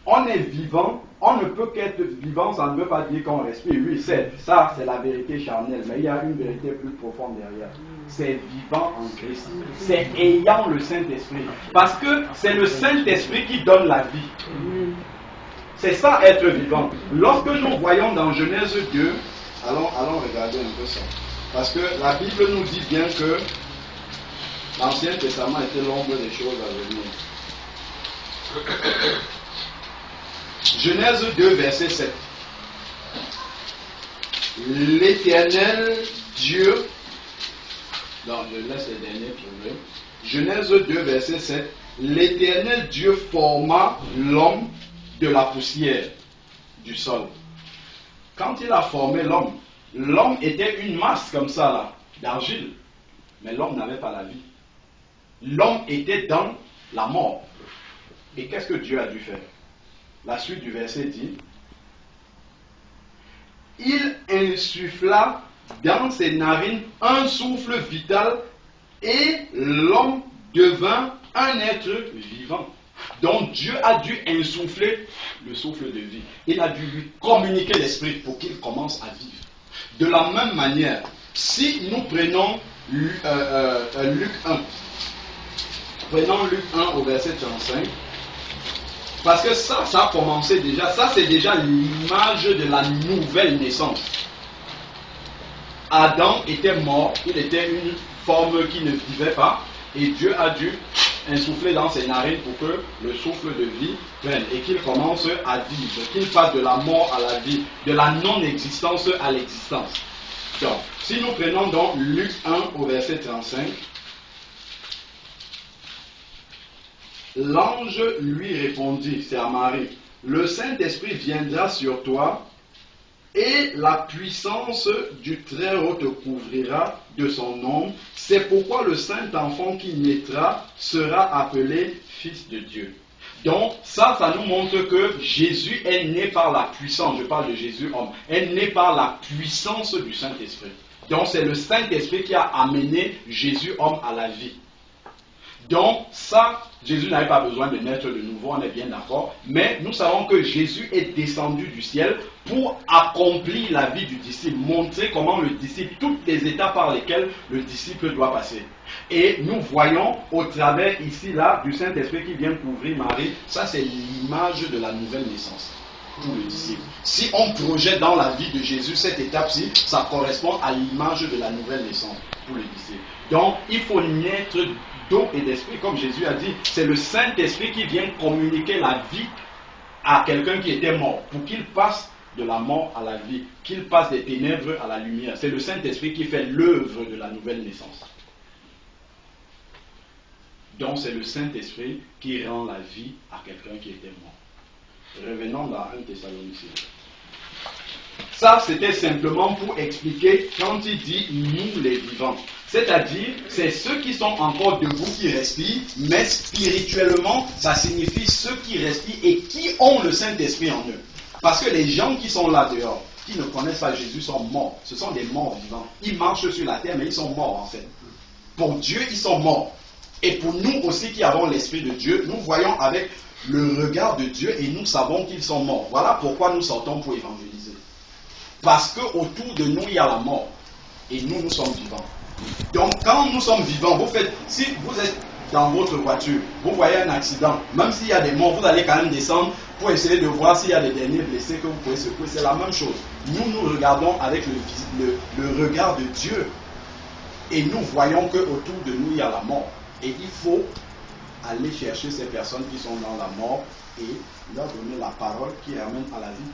On est vivant, on ne peut qu'être vivant, ça ne veut pas dire qu'on respire. Oui, ça c'est la vérité charnelle, mais il y a une vérité plus profonde derrière. C'est vivant en Christ. C'est ayant le Saint-Esprit. Parce que c'est le Saint-Esprit qui donne la vie. C'est ça être vivant. Lorsque nous voyons dans Genèse 2, allons regarder un peu ça. Parce que la Bible nous dit bien que l'Ancien Testament était l'ombre des choses à venir. Genèse 2, verset 7. L'Éternel Dieu, non, je laisse les derniers trouver. Genèse 2, verset 7. L'Éternel Dieu forma l'homme de la poussière du sol. Quand il a formé l'homme, l'homme était une masse comme ça là, d'argile. Mais l'homme n'avait pas la vie. L'homme était dans la mort. Et qu'est-ce que Dieu a dû faire? La suite du verset dit, il insuffla dans ses narines un souffle vital et l'homme devint un être vivant. Donc Dieu a dû insuffler le souffle de vie. Il a dû lui communiquer l'esprit pour qu'il commence à vivre. De la même manière, si nous prenons Luc 1, prenons Luc 1 au verset 35, parce que ça a commencé déjà, ça c'est déjà l'image de la nouvelle naissance. Adam était mort, il était une forme qui ne vivait pas, et Dieu a dû insuffler dans ses narines pour que le souffle de vie prenne et qu'il commence à vivre, qu'il passe de la mort à la vie, de la non-existence à l'existence. Donc, si nous prenons donc Luc 1 au verset 35, l'ange lui répondit, c'est à Marie, le Saint-Esprit viendra sur toi et la puissance du Très-Haut te couvrira de son ombre. C'est pourquoi le Saint-Enfant qui naîtra sera appelé Fils de Dieu. Donc ça nous montre que Jésus est né par la puissance, je parle de Jésus homme, est né par la puissance du Saint-Esprit. Donc c'est le Saint-Esprit qui a amené Jésus homme à la vie. Donc ça, Jésus n'avait pas besoin de naître de nouveau, on est bien d'accord. Mais nous savons que Jésus est descendu du ciel pour accomplir la vie du disciple, montrer comment le disciple, toutes les étapes par lesquelles le disciple doit passer. Et nous voyons au travers ici, là, du Saint-Esprit qui vient couvrir Marie, ça c'est l'image de la nouvelle naissance pour le disciple. Si on projette dans la vie de Jésus cette étape-ci, ça correspond à l'image de la nouvelle naissance pour le disciple. Donc il faut naître d'eau et d'esprit, comme Jésus a dit, c'est le Saint-Esprit qui vient communiquer la vie à quelqu'un qui était mort, pour qu'il passe de la mort à la vie, qu'il passe des ténèbres à la lumière. C'est le Saint-Esprit qui fait l'œuvre de la nouvelle naissance. Donc c'est le Saint-Esprit qui rend la vie à quelqu'un qui était mort. Revenons dans 1 Thessaloniciens. Ça, c'était simplement pour expliquer quand il dit nous les vivants. C'est-à-dire, c'est ceux qui sont encore debout qui respirent, mais spirituellement, ça signifie ceux qui respirent et qui ont le Saint-Esprit en eux. Parce que les gens qui sont là dehors, qui ne connaissent pas Jésus, sont morts. Ce sont des morts vivants. Ils marchent sur la terre, mais ils sont morts en fait. Pour Dieu, ils sont morts. Et pour nous aussi qui avons l'Esprit de Dieu, nous voyons avec le regard de Dieu et nous savons qu'ils sont morts. Voilà pourquoi nous sortons pour évangéliser. Parce qu'autour de nous, il y a la mort. Et nous, nous sommes vivants. Donc, quand nous sommes vivants, vous faites, si vous êtes dans votre voiture, vous voyez un accident, même s'il y a des morts, vous allez quand même descendre pour essayer de voir s'il y a des derniers blessés que vous pouvez secouer. C'est la même chose. Nous, nous regardons avec le regard de Dieu. Et nous voyons qu'autour de nous, il y a la mort. Et il faut aller chercher ces personnes qui sont dans la mort et leur donner la parole qui ramène à la vie.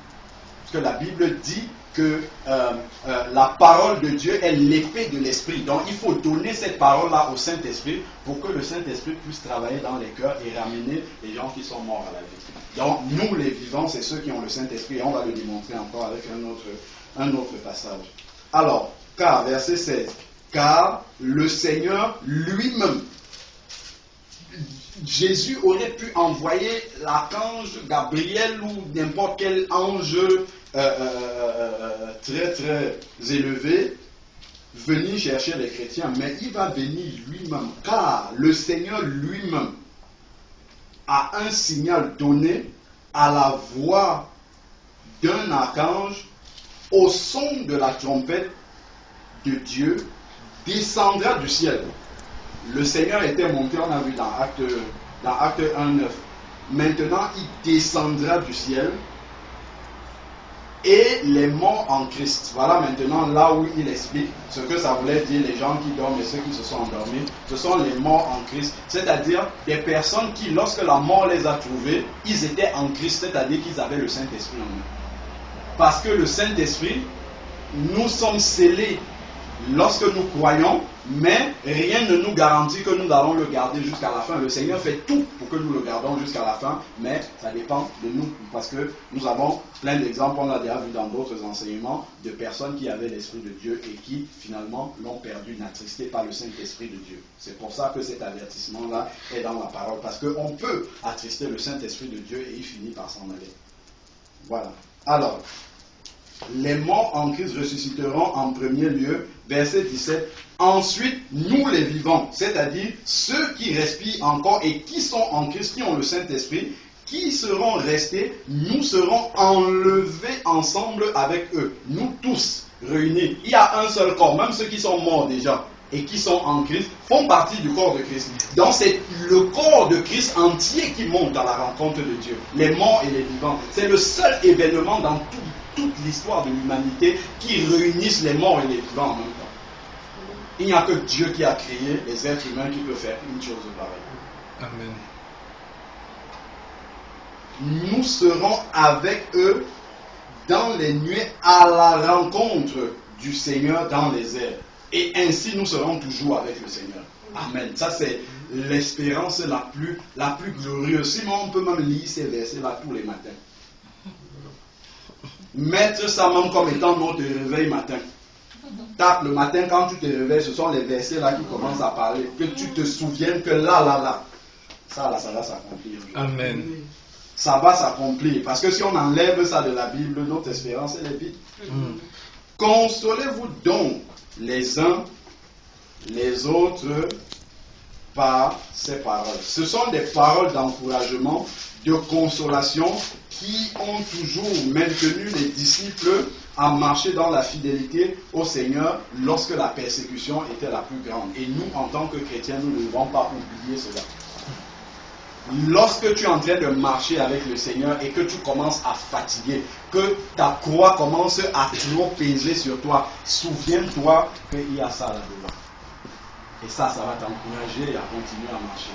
Parce que la Bible dit que la parole de Dieu est l'épée de l'esprit. Donc il faut donner cette parole-là au Saint-Esprit pour que le Saint-Esprit puisse travailler dans les cœurs et ramener les gens qui sont morts à la vie. Donc nous les vivants, c'est ceux qui ont le Saint-Esprit et on va le démontrer encore avec un autre passage. Alors, car, verset 16, car le Seigneur lui-même, Jésus aurait pu envoyer l'archange Gabriel ou n'importe quel ange très très élevé venir chercher les chrétiens, mais il va venir lui-même, car le Seigneur lui-même a un signal donné à la voix d'un archange, au son de la trompette de Dieu, descendra du ciel. Le Seigneur était monté, on a vu dans Acte 1:9. Maintenant, il descendra du ciel et les morts en Christ. Voilà maintenant là où il explique ce que ça voulait dire les gens qui dorment et ceux qui se sont endormis. Ce sont les morts en Christ, c'est-à-dire des personnes qui, lorsque la mort les a trouvés, ils étaient en Christ, c'est-à-dire qu'ils avaient le Saint-Esprit en eux. Parce que le Saint-Esprit, nous sommes scellés lorsque nous croyons, mais rien ne nous garantit que nous allons le garder jusqu'à la fin. Le Seigneur fait tout pour que nous le gardons jusqu'à la fin, mais ça dépend de nous, parce que nous avons plein d'exemples, on l'a déjà vu dans d'autres enseignements, de personnes qui avaient l'Esprit de Dieu et qui finalement l'ont perdu, n'attristés par le Saint-Esprit de Dieu. C'est pour ça que cet avertissement-là est dans la parole, parce qu'on peut attrister le Saint-Esprit de Dieu et il finit par s'en aller. Voilà. Alors, les morts en Christ ressusciteront en premier lieu, verset 17. Ensuite, nous les vivants, c'est-à-dire ceux qui respirent encore et qui sont en Christ, qui ont le Saint-Esprit, qui seront restés, nous serons enlevés ensemble avec eux. Nous tous réunis. Il y a un seul corps, même ceux qui sont morts déjà et qui sont en Christ font partie du corps de Christ. Donc c'est le corps de Christ entier qui monte à la rencontre de Dieu. Les morts et les vivants. C'est le seul événement dans toute l'histoire de l'humanité qui réunissent les morts et les vivants en même temps. Il n'y a que Dieu qui a créé les êtres humains qui peut faire une chose pareille. Amen. Nous serons avec eux dans les nuées à la rencontre du Seigneur dans les airs. Et ainsi nous serons toujours avec le Seigneur. Amen. Ça c'est l'espérance la plus glorieuse. Sinon on peut même lire ces versets-là tous les matins. Mettre ça même comme étant notre réveil matin. Tape le matin quand tu te réveilles, ce sont les versets là qui commencent à parler. Que tu te souviennes que là, ça va s'accomplir. Amen. Ça va s'accomplir. Parce que si on enlève ça de la Bible, notre espérance elle est vide. Consolez-vous donc les uns les autres par ces paroles. Ce sont des paroles d'encouragement, de consolation qui ont toujours maintenu les disciples à marcher dans la fidélité au Seigneur lorsque la persécution était la plus grande. Et nous, en tant que chrétiens, nous ne devons pas oublier cela. Lorsque tu es en train de marcher avec le Seigneur et que tu commences à fatiguer, que ta croix commence à trop peser sur toi, souviens-toi qu'il y a ça là-dedans. Et ça va t'encourager à continuer à marcher.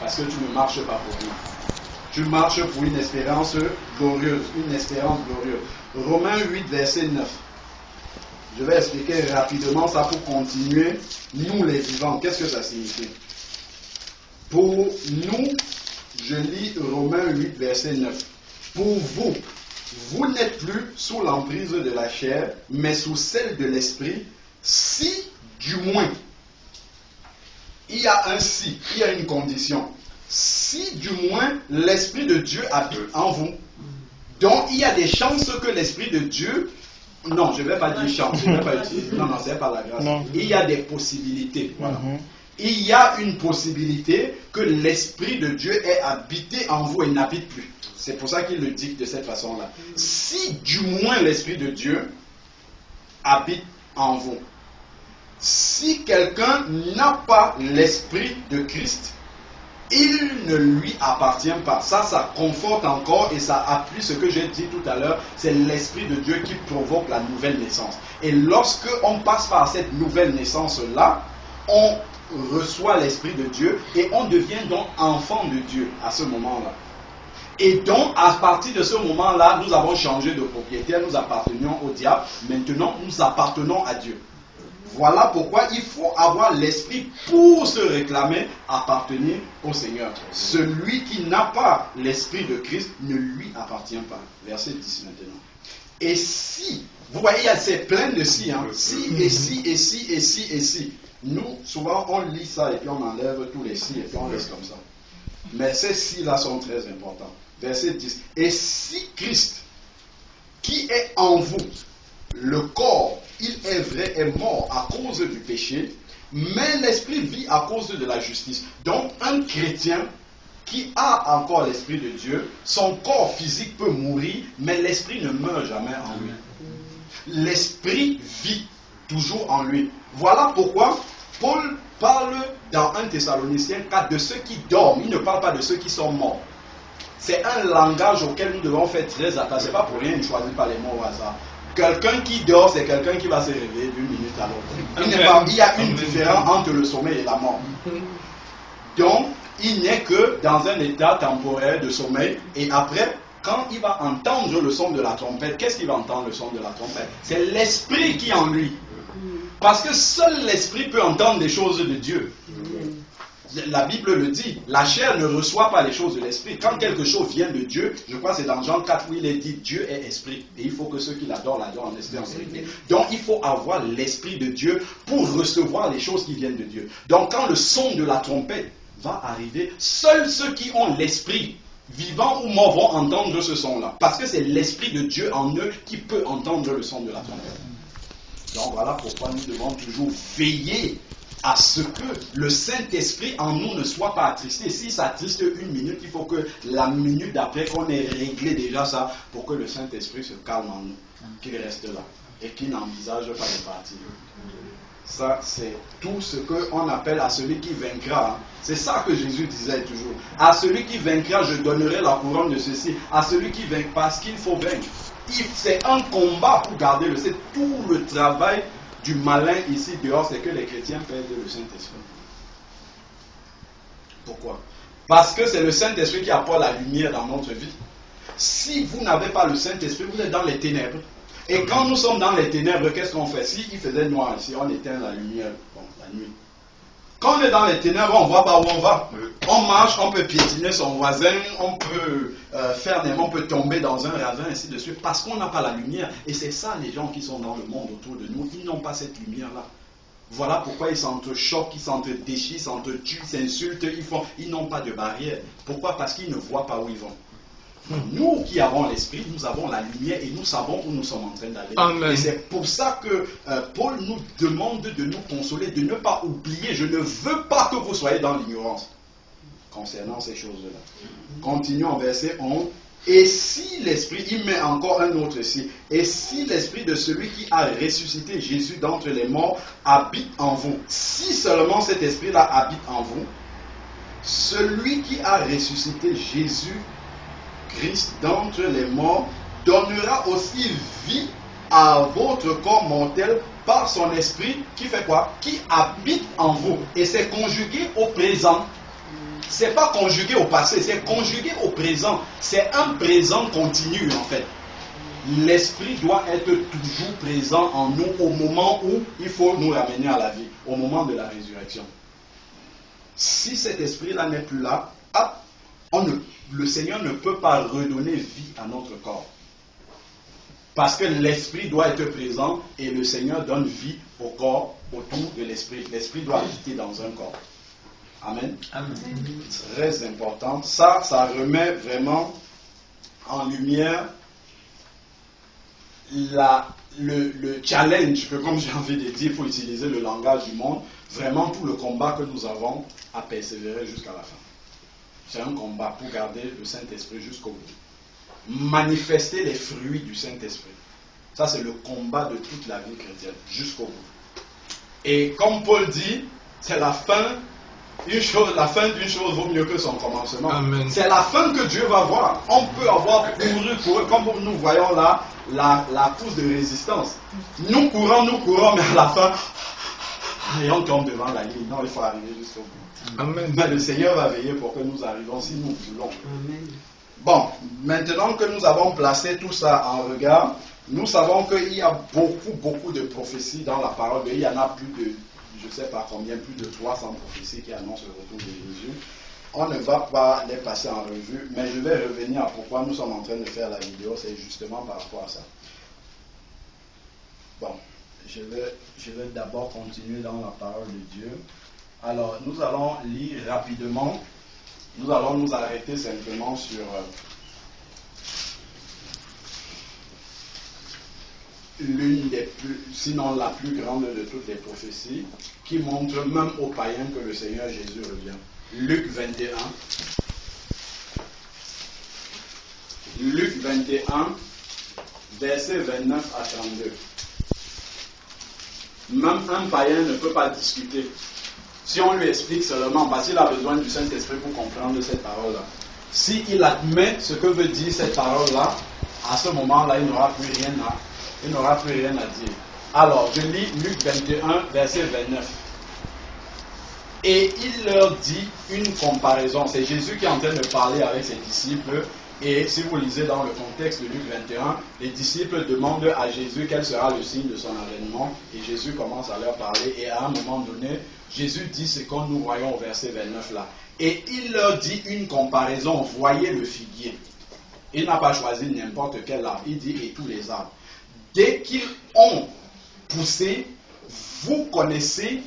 Parce que tu ne marches pas pour rien. Tu marches pour une espérance glorieuse. Une espérance glorieuse. Romains 8, verset 9. Je vais expliquer rapidement ça pour continuer. Nous les vivants, qu'est-ce que ça signifie? Pour nous, je lis Romains 8, verset 9. Pour vous, vous n'êtes plus sous l'emprise de la chair, mais sous celle de l'esprit, si du moins, il y a un si, il y a une condition. Si du moins l'Esprit de Dieu habite en vous, donc il y a des chances que l'Esprit de Dieu, non, je ne vais pas dire chance, je ne vais pas utiliser, non, c'est pas la grâce. Non. Il y a des possibilités. Voilà. Il y a une possibilité que l'Esprit de Dieu ait habité en vous et n'habite plus. C'est pour ça qu'il le dit de cette façon-là. Si du moins l'Esprit de Dieu habite en vous, si quelqu'un n'a pas l'Esprit de Christ, il ne lui appartient pas. Ça conforte encore et ça appuie ce que j'ai dit tout à l'heure. C'est l'Esprit de Dieu qui provoque la nouvelle naissance. Et lorsque on passe par cette nouvelle naissance-là, on reçoit l'Esprit de Dieu et on devient donc enfant de Dieu à ce moment-là. Et donc, à partir de ce moment-là, nous avons changé de propriétaire, nous appartenions au diable, maintenant nous appartenons à Dieu. Voilà pourquoi il faut avoir l'esprit pour se réclamer appartenir au Seigneur. Celui qui n'a pas l'esprit de Christ ne lui appartient pas. Verset 10 maintenant. Et si, vous voyez, c'est plein de si, hein. Si, et si, et si, et si, et si. Nous, souvent, on lit ça et puis on enlève tous les si et puis on laisse comme ça. Mais ces si-là sont très importants. Verset 10. Et si Christ, qui est en vous, le corps, il est vrai, est mort à cause du péché, mais l'esprit vit à cause de la justice. Donc, un chrétien qui a encore l'esprit de Dieu, son corps physique peut mourir, mais l'esprit ne meurt jamais en lui. L'esprit vit toujours en lui. Voilà pourquoi Paul parle dans 1 Thessaloniciens 4 de ceux qui dorment. Il ne parle pas de ceux qui sont morts. C'est un langage auquel nous devons faire très attention. Ce n'est pas pour rien, il ne choisit pas les mots au hasard. Quelqu'un qui dort, c'est quelqu'un qui va se réveiller d'une minute à l'autre. Il y a une différence entre le sommeil et la mort. Donc, il n'est que dans un état temporaire de sommeil. Et après, quand il va entendre le son de la trompette, qu'est-ce qu'il va entendre le son de la trompette? C'est l'esprit qui est en lui. Parce que seul l'esprit peut entendre des choses de Dieu. La Bible le dit, la chair ne reçoit pas les choses de l'esprit. Quand quelque chose vient de Dieu, je crois que c'est dans Jean 4 où il est dit Dieu est esprit. Et il faut que ceux qui l'adorent en esprit en vérité. Donc il faut avoir l'esprit de Dieu pour recevoir les choses qui viennent de Dieu. Donc quand le son de la trompette va arriver, seuls ceux qui ont l'esprit, vivants ou morts, vont entendre ce son-là. Parce que c'est l'esprit de Dieu en eux qui peut entendre le son de la trompette. Donc voilà pourquoi nous devons toujours veiller à ce que le Saint-Esprit en nous ne soit pas attristé. Si ça attriste une minute, il faut que la minute d'après qu'on ait réglé déjà ça pour que le Saint-Esprit se calme en nous, qu'il reste là et qu'il n'envisage pas de partir. Ça, c'est tout ce qu'on appelle à celui qui vaincra. C'est ça que Jésus disait toujours. À celui qui vaincra, je donnerai la couronne de ceci. À celui qui vaincra, parce qu'il faut vaincre. C'est un combat pour garder le Saint. Tout le travail du malin ici dehors, c'est que les chrétiens perdent le Saint-Esprit. Pourquoi? Parce que c'est le Saint-Esprit qui apporte la lumière dans notre vie. Si vous n'avez pas le Saint-Esprit, vous êtes dans les ténèbres. Et quand nous sommes dans les ténèbres, qu'est-ce qu'on fait? Si il faisait noir ici, on éteint la lumière, bon, la nuit. Quand on est dans les ténèbres, on ne voit pas où on va. On marche, on peut piétiner son voisin, on peut on peut tomber dans un ravin, ainsi de suite, parce qu'on n'a pas la lumière. Et c'est ça, les gens qui sont dans le monde autour de nous, ils n'ont pas cette lumière-là. Voilà pourquoi ils s'entrechoquent, ils s'entredéchirent, ils s'entretuent, ils s'insultent, ils n'ont pas de barrière. Pourquoi? Parce qu'ils ne voient pas où ils vont. Nous qui avons l'esprit, nous avons la lumière et nous savons où nous sommes en train d'aller. Et c'est pour ça que Paul nous demande de nous consoler, de ne pas oublier. Je ne veux pas que vous soyez dans l'ignorance concernant ces choses-là. Continuons en verset 11. Et si l'esprit, il met encore un autre ici, et si l'esprit de celui qui a ressuscité Jésus d'entre les morts habite en vous, si seulement cet esprit-là habite en vous, celui qui a ressuscité Jésus Christ d'entre les morts donnera aussi vie à votre corps mortel par son esprit qui fait quoi? Qui habite en vous. Et c'est conjugué au présent. C'est pas conjugué au passé, c'est conjugué au présent. C'est un présent continu en fait. L'esprit doit être toujours présent en nous au moment où il faut nous ramener à la vie, au moment de la résurrection. Si cet esprit-là n'est plus là, le Seigneur ne peut pas redonner vie à notre corps. Parce que l'esprit doit être présent et le Seigneur donne vie au corps autour de l'esprit. L'esprit doit habiter dans un corps. Amen. Amen. Très important. Ça remet vraiment en lumière le challenge que, comme j'ai envie de dire, pour utiliser le langage du monde, vraiment tout le combat que nous avons à persévérer jusqu'à la fin. C'est un combat pour garder le Saint-Esprit jusqu'au bout. Manifester les fruits du Saint-Esprit. Ça, c'est le combat de toute la vie chrétienne, jusqu'au bout. Et comme Paul dit, c'est la fin. La fin d'une chose vaut mieux que son commencement. Amen. C'est la fin que Dieu va voir. On peut avoir couru, comme nous voyons là, la course de résistance. Nous courons, mais à la fin, et on tombe devant la ligne. Non, il faut arriver jusqu'au bout. Amen. Mais le Seigneur va veiller pour que nous arrivions si nous voulons. Amen. Bon, maintenant que nous avons placé tout ça en regard, nous savons qu'il y a beaucoup de prophéties dans la parole. Il y en a plus de, je ne sais pas combien, plus de 300 prophéties qui annoncent le retour de Jésus. On ne va pas les passer en revue, mais je vais revenir à pourquoi nous sommes en train de faire la vidéo. C'est justement par rapport à ça. Bon, je vais d'abord continuer dans la parole de Dieu. Alors, nous allons lire rapidement. Nous allons nous arrêter simplement sur l'une des plus, sinon la plus grande de toutes les prophéties, qui montre même aux païens que le Seigneur Jésus revient. Luc 21. Luc 21, versets 29 à 32. Même un païen ne peut pas discuter. Si on lui explique seulement, parce qu'il a besoin du Saint-Esprit pour comprendre cette parole-là. S'il admet ce que veut dire cette parole-là, à ce moment-là, il n'aura plus rien à dire. Alors, je lis Luc 21, verset 29. Et il leur dit une comparaison. C'est Jésus qui est en train de parler avec ses disciples. Et si vous lisez dans le contexte de Luc 21, les disciples demandent à Jésus quel sera le signe de son avènement. Et Jésus commence à leur parler. Et à un moment donné, Jésus dit ce que nous voyons au verset 29 là. Et il leur dit une comparaison. Voyez le figuier. Il n'a pas choisi n'importe quel arbre. Il dit et tous les arbres. Dès qu'ils ont poussé, vous connaissez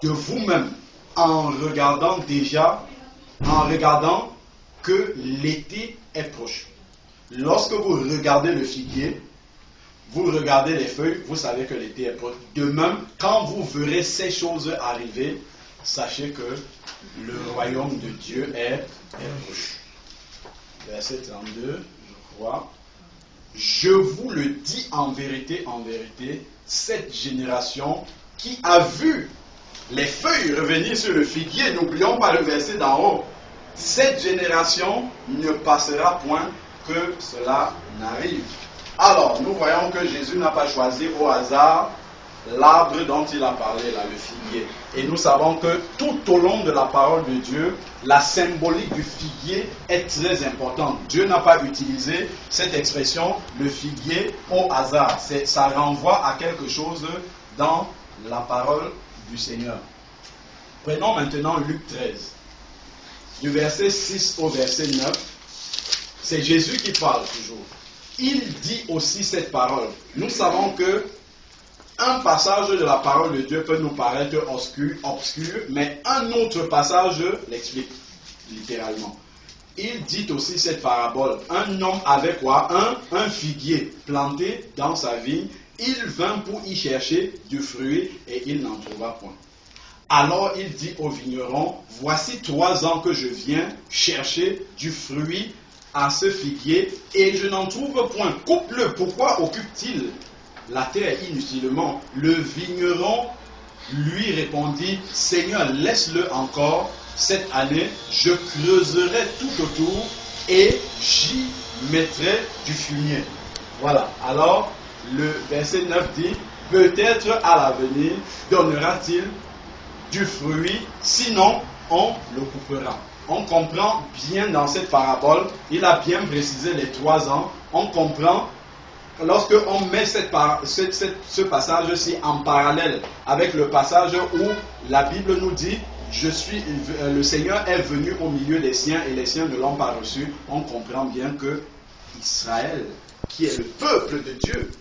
de vous-même en regardant que l'été est proche. Lorsque vous regardez le figuier, vous regardez les feuilles, vous savez que l'été est proche. De même, quand vous verrez ces choses arriver, sachez que le royaume de Dieu est proche. Verset 32, je crois. Je vous le dis en vérité, cette génération qui a vu les feuilles revenir sur le figuier, n'oublions pas le verset d'en haut, cette génération ne passera point que cela n'arrive. Alors, nous voyons que Jésus n'a pas choisi au hasard l'arbre dont il a parlé là, le figuier. Et nous savons que tout au long de la parole de Dieu, la symbolique du figuier est très importante. Dieu n'a pas utilisé cette expression, le figuier, au hasard. Ça renvoie à quelque chose dans la parole du Seigneur. Prenons maintenant Luc 13. Du verset 6 au verset 9, c'est Jésus qui parle toujours. Il dit aussi cette parole. Nous savons que un passage de la parole de Dieu peut nous paraître obscur, mais un autre passage l'explique littéralement. Il dit aussi cette parabole. Un homme avait quoi? Un figuier planté dans sa vigne. Il vint pour y chercher du fruit et il n'en trouva point. Alors il dit au vigneron, voici 3 ans que je viens chercher du fruit à ce figuier et je n'en trouve point. Coupe-le, pourquoi occupe-t-il la terre inutilement? Le vigneron lui répondit, Seigneur, laisse-le encore cette année, je creuserai tout autour et j'y mettrai du fumier. Voilà, alors le verset 9 dit, peut-être à l'avenir donnera-t-il du fruit, sinon on le coupera. On comprend bien dans cette parabole, il a bien précisé les 3 ans, on comprend lorsque on met ce passage-ci en parallèle avec le passage où la Bible nous dit le Seigneur est venu au milieu des siens et les siens ne l'ont pas reçu, on comprend bien que Israël, qui est le peuple de Dieu,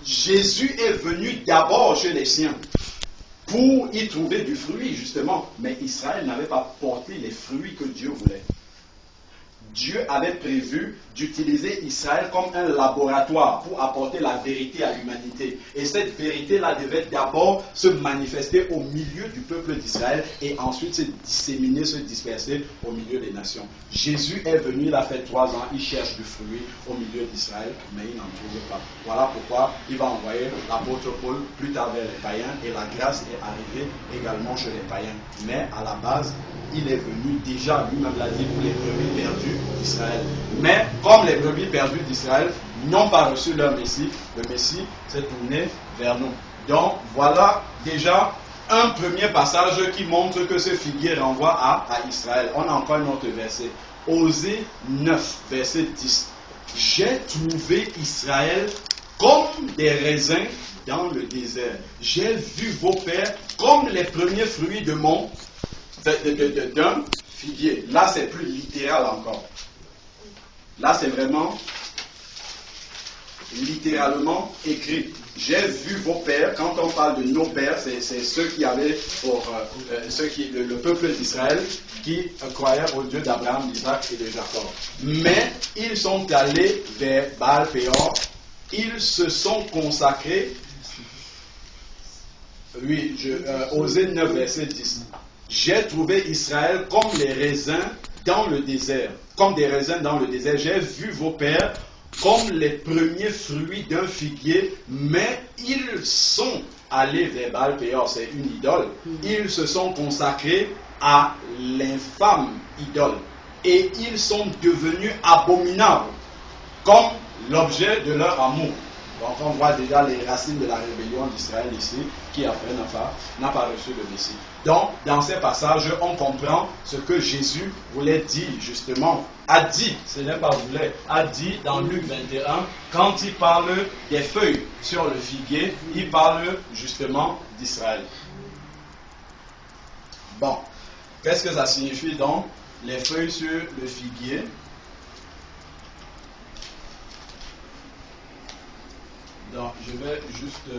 Jésus est venu d'abord chez les siens pour y trouver du fruit, justement. Mais Israël n'avait pas porté les fruits que Dieu voulait. Dieu avait prévu d'utiliser Israël comme un laboratoire pour apporter la vérité à l'humanité. Et cette vérité-là devait d'abord se manifester au milieu du peuple d'Israël et ensuite se disséminer, se disperser au milieu des nations. Jésus est venu, il a fait 3 ans, il cherche du fruit au milieu d'Israël, mais il n'en trouve pas. Voilà pourquoi il va envoyer l'apôtre Paul plus tard vers les païens et la grâce est arrivée également chez les païens. Mais à la base, il est venu déjà, lui-même l'a dit, pour les brebis perdues d'Israël. Mais comme les brebis perdues d'Israël n'ont pas reçu leur Messie, le Messie s'est tourné vers nous. Donc voilà déjà un premier passage qui montre que ce figuier renvoie à Israël. On a encore un autre verset. Osée 9, verset 10. J'ai trouvé Israël comme des raisins dans le désert. J'ai vu vos pères comme les premiers fruits de d'un figuier. Là, c'est plus littéral encore. Là, c'est vraiment littéralement écrit. J'ai vu vos pères. Quand on parle de nos pères, c'est ceux qui avaient le peuple d'Israël qui croyaient au Dieu d'Abraham, d'Isaac et de Jacob. Mais ils sont allés vers Baal-Péor. Ils se sont consacrés. Oui, Osée 9, verset 10. J'ai trouvé Israël comme les raisins dans le désert. Comme des raisins dans le désert. J'ai vu vos pères comme les premiers fruits d'un figuier, mais ils sont allés vers Baal-Péor, c'est une idole. Ils se sont consacrés à l'infâme idole. Et ils sont devenus abominables, comme l'objet de leur amour. Donc on voit déjà les racines de la rébellion d'Israël ici, qui après n'a pas reçu le Messie. Donc dans ces passages, on comprend ce que Jésus voulait dire justement, a dit, ce n'est pas voulait, a dit dans Luc 21, quand il parle des feuilles sur le figuier, il parle justement d'Israël. Bon, qu'est-ce que ça signifie donc, les feuilles sur le figuier? Donc, je vais juste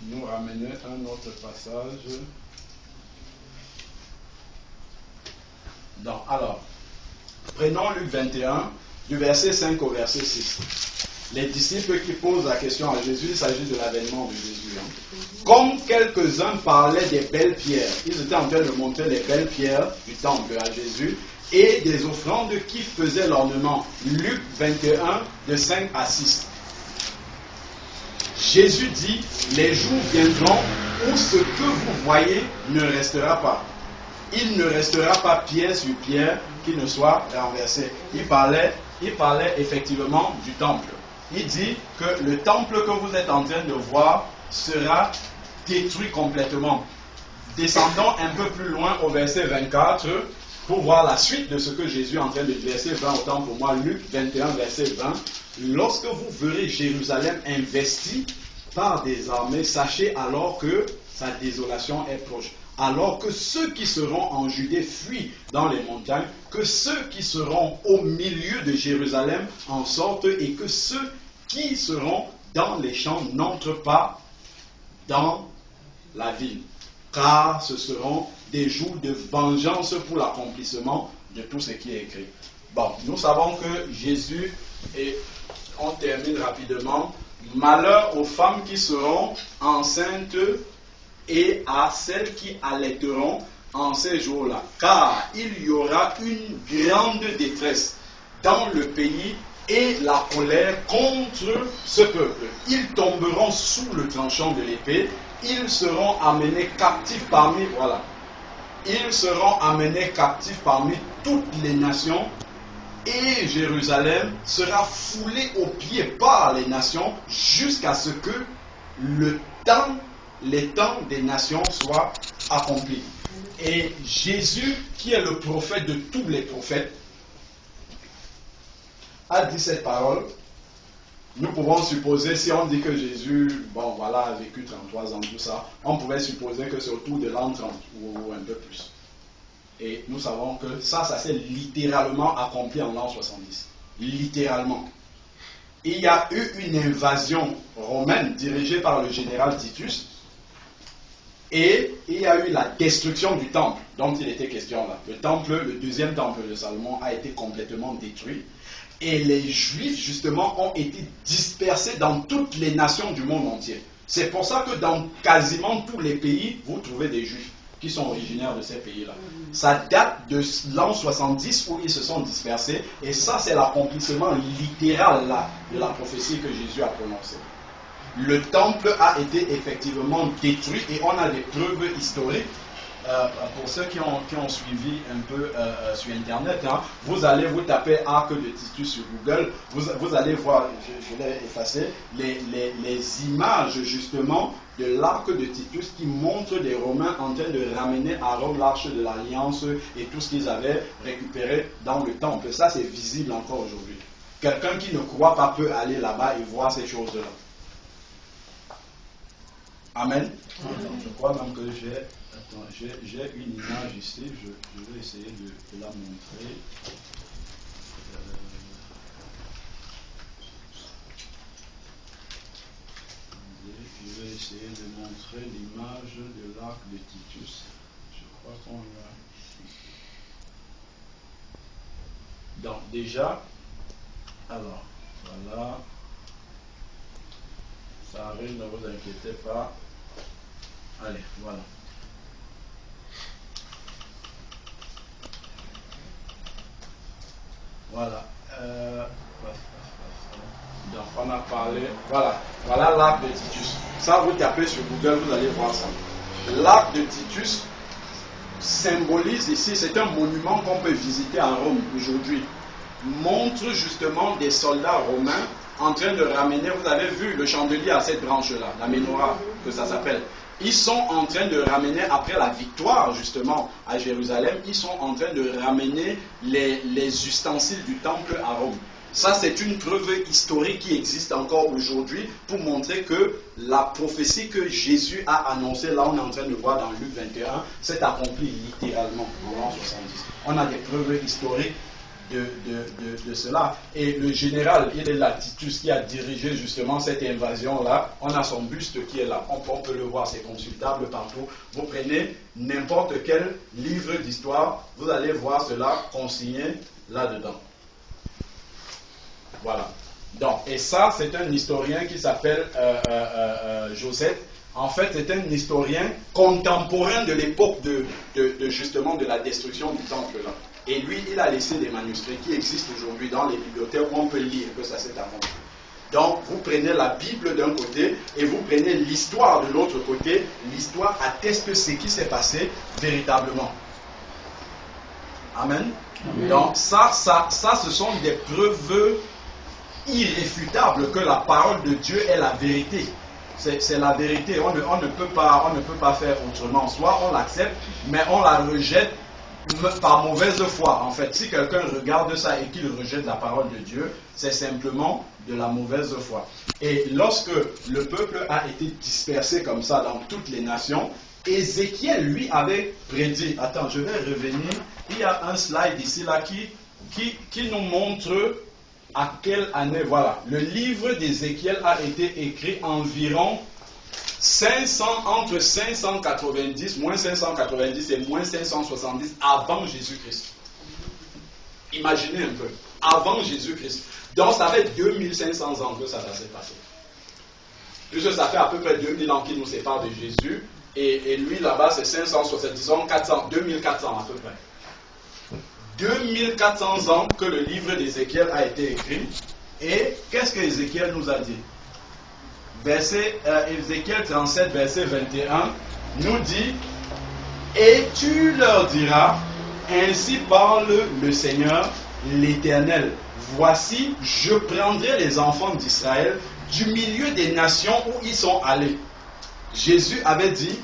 nous ramener un autre passage. Donc, alors, prenons Luc 21, du verset 5 au verset 6. Les disciples qui posent la question à Jésus, il s'agit de l'avènement de Jésus. Comme quelques-uns parlaient des belles pierres, ils étaient en train de montrer les belles pierres du temple à Jésus et des offrandes qui faisaient l'ornement. Luc 21, de 5 à 6. Jésus dit, les jours viendront où ce que vous voyez ne restera pas. Il ne restera pas pierre sur pierre qui ne soit renversé. Il parlait effectivement du temple. Il dit que le temple que vous êtes en train de voir sera détruit complètement. Descendons un peu plus loin au verset 24 pour voir la suite de ce que Jésus est en train de dire. Verset 20, autant pour moi, Luc 21, verset 20. Lorsque vous verrez Jérusalem investie par des armées, sachez alors que sa désolation est proche. Alors que ceux qui seront en Judée fuient dans les montagnes, que ceux qui seront au milieu de Jérusalem en sortent et que ceux qui seront dans les champs n'entrent pas dans la ville. Car ce seront des jours de vengeance pour l'accomplissement de tout ce qui est écrit. Bon, nous savons que Jésus, et on termine rapidement, malheur aux femmes qui seront enceintes et à celles qui allaiteront en ces jours-là, car il y aura une grande détresse dans le pays et la colère contre ce peuple. Ils tomberont sous le tranchant de l'épée, ils seront amenés captifs parmi, ils seront amenés captifs parmi toutes les nations, et Jérusalem sera foulée aux pieds par les nations jusqu'à ce que les temps des nations soient accomplis. Et Jésus, qui est le prophète de tous les prophètes, a dit cette parole nous pouvons supposer, si on dit que Jésus, bon voilà, a vécu 33 ans, tout ça, on pouvait supposer que c'est autour de l'an 30 ou un peu plus. Et nous savons que ça s'est littéralement accompli en l'an 70. Littéralement. Il y a eu une invasion romaine dirigée par le général Titus. Et il y a eu la destruction du temple dont il était question là. Le temple, le deuxième temple de Salomon a été complètement détruit. Et les Juifs, justement, ont été dispersés dans toutes les nations du monde entier. C'est pour ça que dans quasiment tous les pays, vous trouvez des Juifs qui sont originaires de ces pays-là. Ça date de l'an 70 où ils se sont dispersés. Et ça, c'est l'accomplissement littéral là, de la prophétie que Jésus a prononcée. Le temple a été effectivement détruit et on a des preuves historiques. Pour ceux qui ont suivi un peu sur Internet, hein, vous allez vous taper Arc de Titus sur Google, vous allez voir, je l'ai effacé, les images justement de l'Arc de Titus qui montrent les Romains en train de ramener à Rome l'Arche de l'Alliance et tout ce qu'ils avaient récupéré dans le temple. Ça, c'est visible encore aujourd'hui. Quelqu'un qui ne croit pas peut aller là-bas et voir ces choses-là. Amen. Je crois même que j'ai une image ici, je vais essayer de la montrer. Je vais essayer de montrer l'image de l'arc de Titus. Je crois qu'on l'a ici. Donc déjà, alors, voilà. Ça arrive, ne vous inquiétez pas. Allez, voilà. Voilà. Donc, on a parlé. Voilà l'arc de Titus. Ça, vous tapez sur Google, vous allez voir ça. L'arc de Titus symbolise ici, c'est un monument qu'on peut visiter à Rome aujourd'hui. Montre justement des soldats romains en train de ramener, vous avez vu le chandelier à cette branche-là, la menorah, que ça s'appelle. Ils sont en train de ramener, après la victoire justement à Jérusalem, ils sont en train de ramener les ustensiles du temple à Rome. Ça, c'est une preuve historique qui existe encore aujourd'hui pour montrer que la prophétie que Jésus a annoncée, là on est en train de voir dans Luc 21, s'est accomplie littéralement en l'an 70. On a des preuves historiques de cela. Et le général, il est là, Titus, qui a dirigé justement cette invasion-là. On a son buste qui est là. On peut le voir, c'est consultable partout. Vous prenez n'importe quel livre d'histoire, vous allez voir cela consigné là-dedans. Voilà. Donc, et ça, c'est un historien qui s'appelle Joseph. En fait, c'est un historien contemporain de l'époque justement de la destruction du temple là. Et lui, il a laissé des manuscrits qui existent aujourd'hui dans les bibliothèques où on peut lire que ça s'est accompli. Donc, vous prenez la Bible d'un côté et vous prenez l'histoire de l'autre côté. L'histoire atteste ce qui s'est passé véritablement. Amen. Amen. Donc, ça, ce sont des preuves irréfutables que la parole de Dieu est la vérité. C'est la vérité. On ne peut pas faire autrement. Soit on l'accepte, mais on la rejette par mauvaise foi. En fait, si quelqu'un regarde ça et qu'il rejette la parole de Dieu, c'est simplement de la mauvaise foi. Et lorsque le peuple a été dispersé comme ça dans toutes les nations, Ézéchiel lui avait prédit. Attends, je vais revenir. Il y a un slide ici là qui nous montre à quelle année. Voilà, le livre d'Ézéchiel a été écrit environ entre 590, moins 590 et moins 570 avant Jésus-Christ. Imaginez un peu, avant Jésus-Christ. Donc ça fait 2500 ans que ça s'est passé. Puisque ça fait à peu près 2000 ans qui nous séparent de Jésus, et lui là-bas c'est 570, disons 400, 2400 à peu près. 2400 ans que le livre d'Ézéchiel a été écrit, et qu'est-ce que Ézéchiel nous a dit? Ézéchiel 37, verset 21, nous dit: et tu leur diras, ainsi parle le Seigneur, l'Éternel. Voici, je prendrai les enfants d'Israël du milieu des nations où ils sont allés. Jésus avait dit,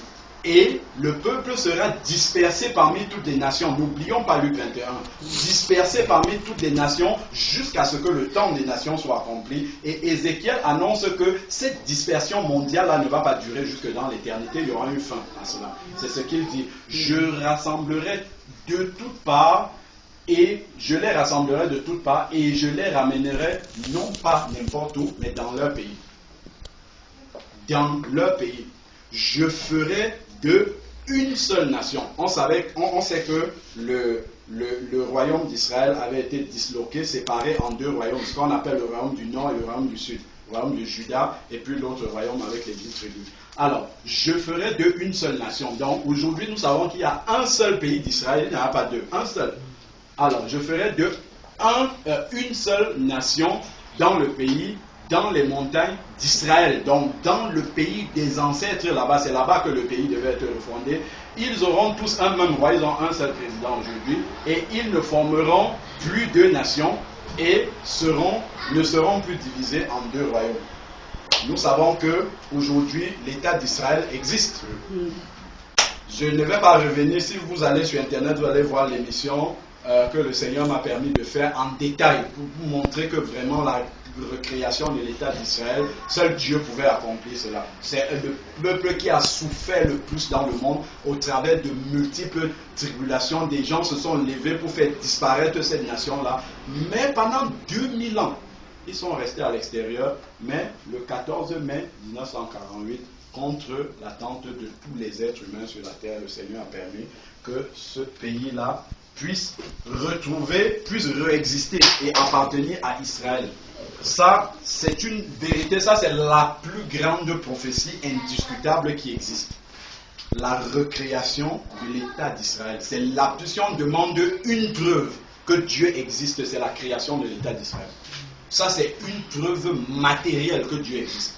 Et le peuple sera dispersé parmi toutes les nations. N'oublions pas Luc 21. Dispersé parmi toutes les nations jusqu'à ce que le temps des nations soit accompli. Et Ézéchiel annonce que cette dispersion mondiale-là ne va pas durer jusque dans l'éternité. Il y aura une fin à cela. C'est ce qu'il dit. Je rassemblerai de toutes parts et je les rassemblerai de toutes parts et je les ramènerai non pas n'importe où, mais dans leur pays. Dans leur pays. Je ferai de une seule nation. On sait que le royaume d'Israël avait été disloqué, séparé en deux royaumes, ce qu'on appelle le royaume du nord et le royaume du sud, le royaume de Juda et puis l'autre royaume avec les 10 tribus. Alors, je ferai de une seule nation. Donc aujourd'hui, nous savons qu'il y a un seul pays d'Israël, il n'y en a pas deux, un seul. Alors, je ferai de une seule nation dans le pays, dans les montagnes d'Israël, donc dans le pays des ancêtres là-bas, c'est là-bas que le pays devait être refondé. Ils auront tous un même roi, ils ont un seul président aujourd'hui, et ils ne formeront plus deux nations et ne seront plus divisés en deux royaumes. Nous savons que aujourd'hui l'État d'Israël existe. Je ne vais pas revenir, si vous allez sur Internet, vous allez voir l'émission que le Seigneur m'a permis de faire en détail pour vous montrer que vraiment la recréation de l'État d'Israël, seul Dieu pouvait accomplir cela. C'est le peuple qui a souffert le plus dans le monde au travers de multiples tribulations. Des gens se sont levés pour faire disparaître cette nation-là, mais pendant 2000 ans, ils sont restés à l'extérieur. Mais le 14 mai 1948, contre l'attente de tous les êtres humains sur la terre, le Seigneur a permis que ce pays-là puisse réexister et appartenir à Israël. Ça, c'est une vérité, ça c'est la plus grande prophétie indiscutable qui existe. La recréation de l'État d'Israël. C'est la, si on demande une preuve que Dieu existe, c'est la création de l'État d'Israël. Ça c'est une preuve matérielle que Dieu existe.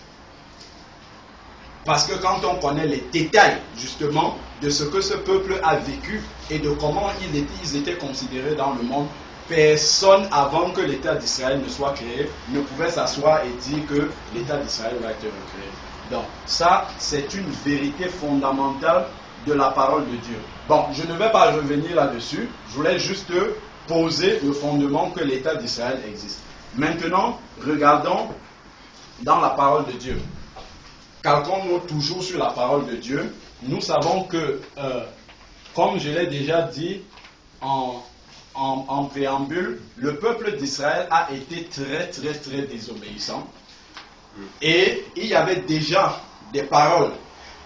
Parce que quand on connaît les détails justement de ce que ce peuple a vécu et de comment ils étaient considérés dans le monde, personne avant que l'État d'Israël ne soit créé ne pouvait s'asseoir et dire que l'État d'Israël va être recréé. Donc ça, c'est une vérité fondamentale de la parole de Dieu. Bon, je ne vais pas revenir là-dessus, je voulais juste poser le fondement que l'État d'Israël existe. Maintenant, regardons dans la parole de Dieu. Calquons-nous toujours sur la parole de Dieu. Nous savons que, comme je l'ai déjà dit en préambule, le peuple d'Israël a été très désobéissant. Et il y avait déjà des paroles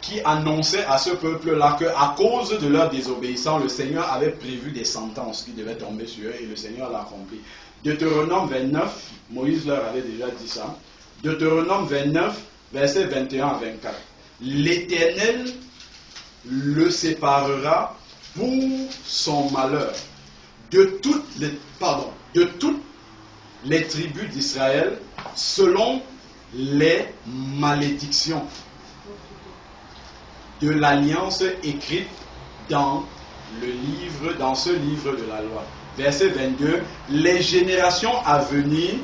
qui annonçaient à ce peuple-là qu'à cause de leur désobéissance, le Seigneur avait prévu des sentences qui devaient tomber sur eux et le Seigneur l'a accompli. Deutéronome 29, Moïse leur avait déjà dit ça. Deutéronome 29, versets 21 à 24. L'Éternel le séparera pour son malheur de toutes les tribus d'Israël selon les malédictions de l'alliance écrite dans ce livre de la loi. Verset 22, les générations à venir,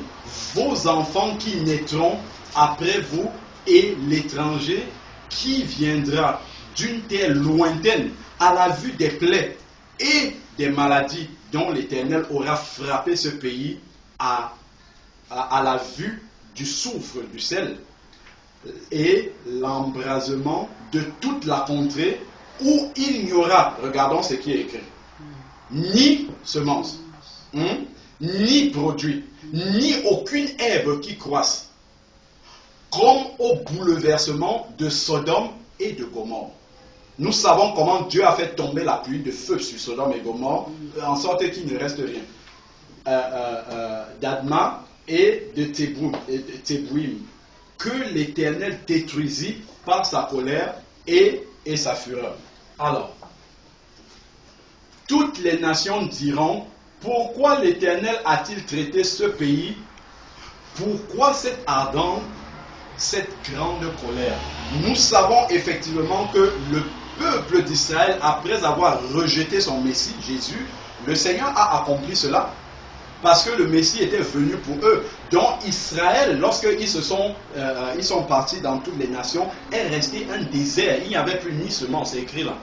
vos enfants qui naîtront après vous et l'étranger qui viendra d'une terre lointaine à la vue des plaies et des maladies dont l'Éternel aura frappé ce pays à la vue du soufre, du sel et l'embrasement de toute la contrée où il n'y aura, regardons ce qui est écrit, ni semence, ni produit, ni aucune herbe qui croisse, comme au bouleversement de Sodome et de Gomorrhe. Nous savons comment Dieu a fait tomber la pluie de feu sur Sodome et Gomorrhe, en sorte qu'il ne reste rien. D'Adma et de Tébouim, que l'Éternel détruisit par sa colère et sa fureur. Alors, toutes les nations diront, pourquoi l'Éternel a-t-il traité ce pays? Pourquoi cette ardente, cette grande colère? Nous savons effectivement que le peuple d'Israël, après avoir rejeté son Messie, Jésus, le Seigneur a accompli cela. parce que le Messie était venu pour eux. Donc Israël, lorsqu'ils ils sont partis dans toutes les nations, est resté un désert. Il n'y avait plus ni semence, c'est écrit là.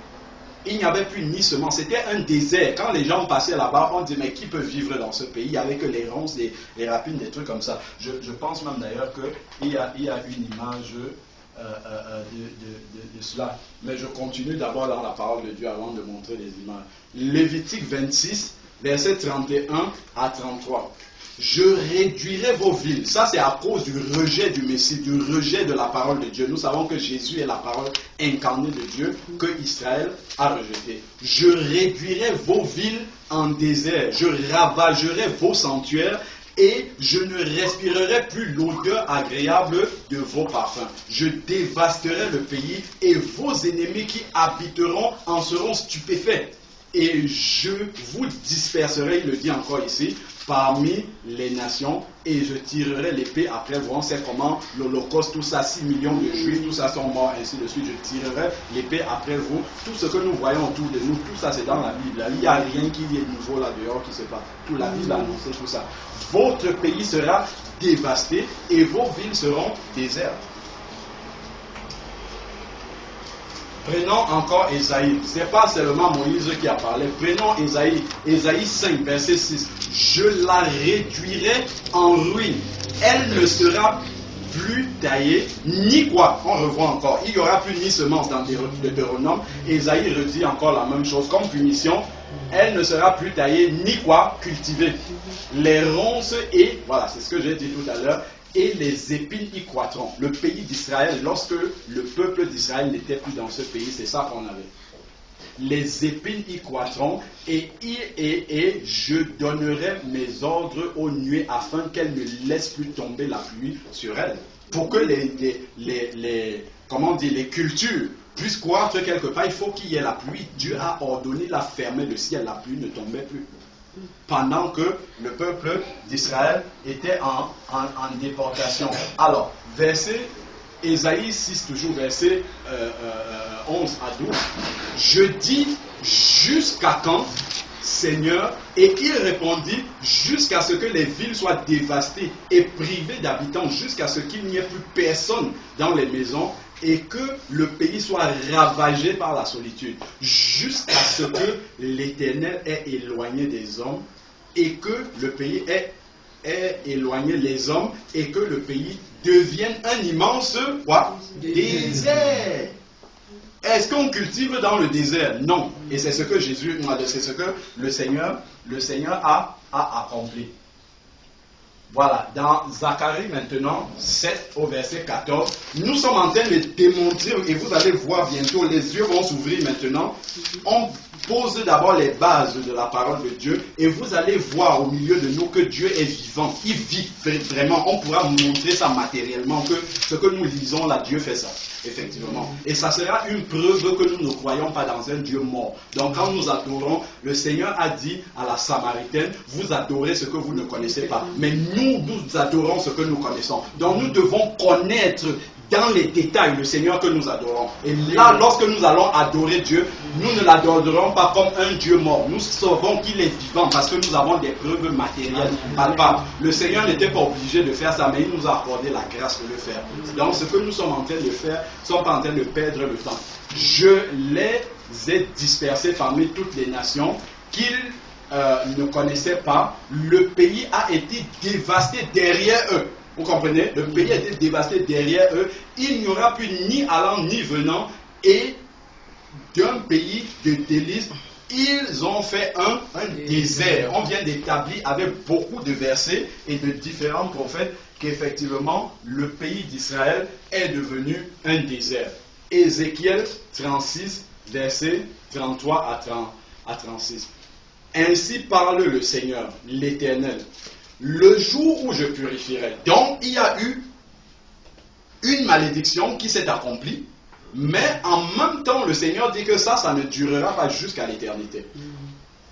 Il n'y avait plus ni semence, c'était un désert. Quand les gens passaient là-bas, on dit mais qui peut vivre dans ce pays? Il n'y avait que les ronces, les rapines, des trucs comme ça. Je pense même d'ailleurs qu'il y a une image de cela. Mais je continue d'abord dans la parole de Dieu avant de montrer les images. Lévitique 26, versets 31 à 33. Je réduirai vos villes. Ça, c'est à cause du rejet du Messie, du rejet de la parole de Dieu. Nous savons que Jésus est la parole incarnée de Dieu que Israël a rejetée. Je réduirai vos villes en désert. Je ravagerai vos sanctuaires et je ne respirerai plus l'odeur agréable de vos parfums. Je dévasterai le pays et vos ennemis qui habiteront en seront stupéfaits. Et je vous disperserai, il le dit encore ici, parmi les nations, et je tirerai l'épée après vous. On sait comment l'Holocauste, tout ça, 6 millions de Juifs, tout ça sont morts, ainsi de suite. Je tirerai l'épée après vous. Tout ce que nous voyons autour de nous, tout ça c'est dans la Bible. Il n'y a rien qui est nouveau là dehors qui se passe. Tout la Bible a annoncé tout ça. Votre pays sera dévasté et vos villes seront désertes. Prenons encore Ésaïe. Ce n'est pas seulement Moïse qui a parlé. Prenons Ésaïe. Ésaïe 5, verset 6. Je la réduirai en ruine. Elle ne sera plus taillée, ni quoi. On revoit encore. Il n'y aura plus ni semence dans Deutéronome. Ésaïe redit encore la même chose. Comme punition, elle ne sera plus taillée, ni quoi cultivée. Les ronces et, voilà, c'est ce que j'ai dit tout à l'heure, et les épines y croîtront. Le pays d'Israël, lorsque le peuple d'Israël n'était plus dans ce pays, c'est ça qu'on avait. Les épines y croîtront et je donnerai mes ordres aux nuées afin qu'elles ne laissent plus tomber la pluie sur elles. Pour que les cultures puissent croître quelque part, il faut qu'il y ait la pluie. Dieu a ordonné la fermer le ciel, la pluie ne tombait plus. Pendant que le peuple d'Israël était en déportation. Alors, verset Ésaïe 6, toujours verset 11 à 12. Je dis jusqu'à quand, Seigneur? Et il répondit, jusqu'à ce que les villes soient dévastées et privées d'habitants, jusqu'à ce qu'il n'y ait plus personne dans les maisons et que le pays soit ravagé par la solitude, jusqu'à ce que l'Éternel ait éloigné des hommes et que le pays ait éloigné les hommes et que le pays devienne un immense désert. Est-ce qu'on cultive dans le désert? Non. Et c'est ce que Jésus, c'est ce que le Seigneur a accompli. Voilà, dans Zacharie maintenant, 7 au verset 14, nous sommes en train de démontrer, et vous allez voir bientôt, les yeux vont s'ouvrir maintenant. On pose d'abord les bases de la parole de Dieu, et vous allez voir au milieu de nous que Dieu est vivant, il vit vraiment. On pourra vous montrer ça matériellement, que ce que nous lisons là, Dieu fait ça, effectivement. Et ça sera une preuve que nous ne croyons pas dans un Dieu mort. Donc quand nous adorons, le Seigneur a dit à la Samaritaine, vous adorez ce que vous ne connaissez pas. Mais nous adorons ce que nous connaissons. Donc nous devons connaître dans les détails le Seigneur que nous adorons. Et là, lorsque nous allons adorer Dieu, nous ne l'adorerons pas comme un Dieu mort. Nous savons qu'il est vivant parce que nous avons des preuves matérielles palpables. Le Seigneur n'était pas obligé de faire ça, mais il nous a accordé la grâce de le faire. Donc ce que nous sommes en train de faire, nous ne sommes pas en train de perdre le temps. Je les ai dispersés parmi toutes les nations qu'ils ne connaissaient pas. Le pays a été dévasté derrière eux. Vous comprenez? Le pays a été dévasté derrière eux. Il n'y aura plus ni allant ni venant. Et d'un pays de délices, ils ont fait un désert. On vient d'établir avec beaucoup de versets et de différents prophètes qu'effectivement le pays d'Israël est devenu un désert. Ézéchiel 36, versets 33 à 36. Ainsi parle le Seigneur, l'Éternel. Le jour où je purifierai. Donc, il y a eu une malédiction qui s'est accomplie, mais en même temps, le Seigneur dit que ça ne durera pas jusqu'à l'éternité.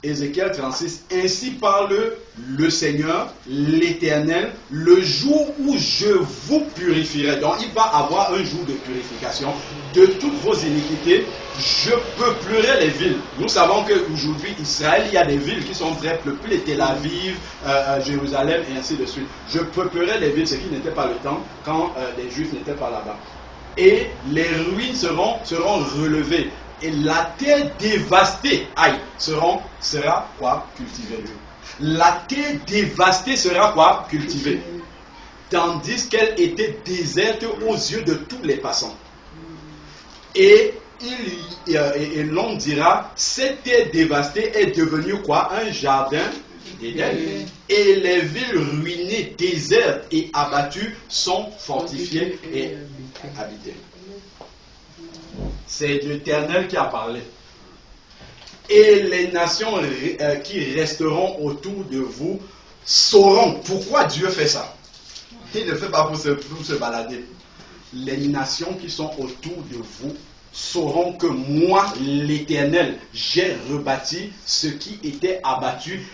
Ézéchiel 36, ainsi parle le Seigneur, l'Éternel, le jour où je vous purifierai. Donc il va avoir un jour de purification de toutes vos iniquités. Je peuplerai les villes. Nous savons qu'aujourd'hui, Israël, il y a des villes qui sont très peuplées, Tel Aviv, Jérusalem et ainsi de suite. Je peuplerai les villes, ce qui n'était pas le temps quand les Juifs n'étaient pas là-bas. Et les ruines seront relevées. Et la terre dévastée, sera quoi? Cultivée. La terre dévastée sera quoi? Cultivée. Tandis qu'elle était déserte aux yeux de tous les passants. Et l'on dira, cette terre dévastée est devenue quoi? Un jardin d'Éden. Et les villes ruinées, désertes et abattues sont fortifiées et habitées. C'est l'Éternel qui a parlé. Et les nations qui resteront autour de vous sauront pourquoi Dieu fait ça. Il ne le fait pas pour se balader. Les nations qui sont autour de vous sauront que moi, l'Éternel, j'ai rebâti ce qui était abattu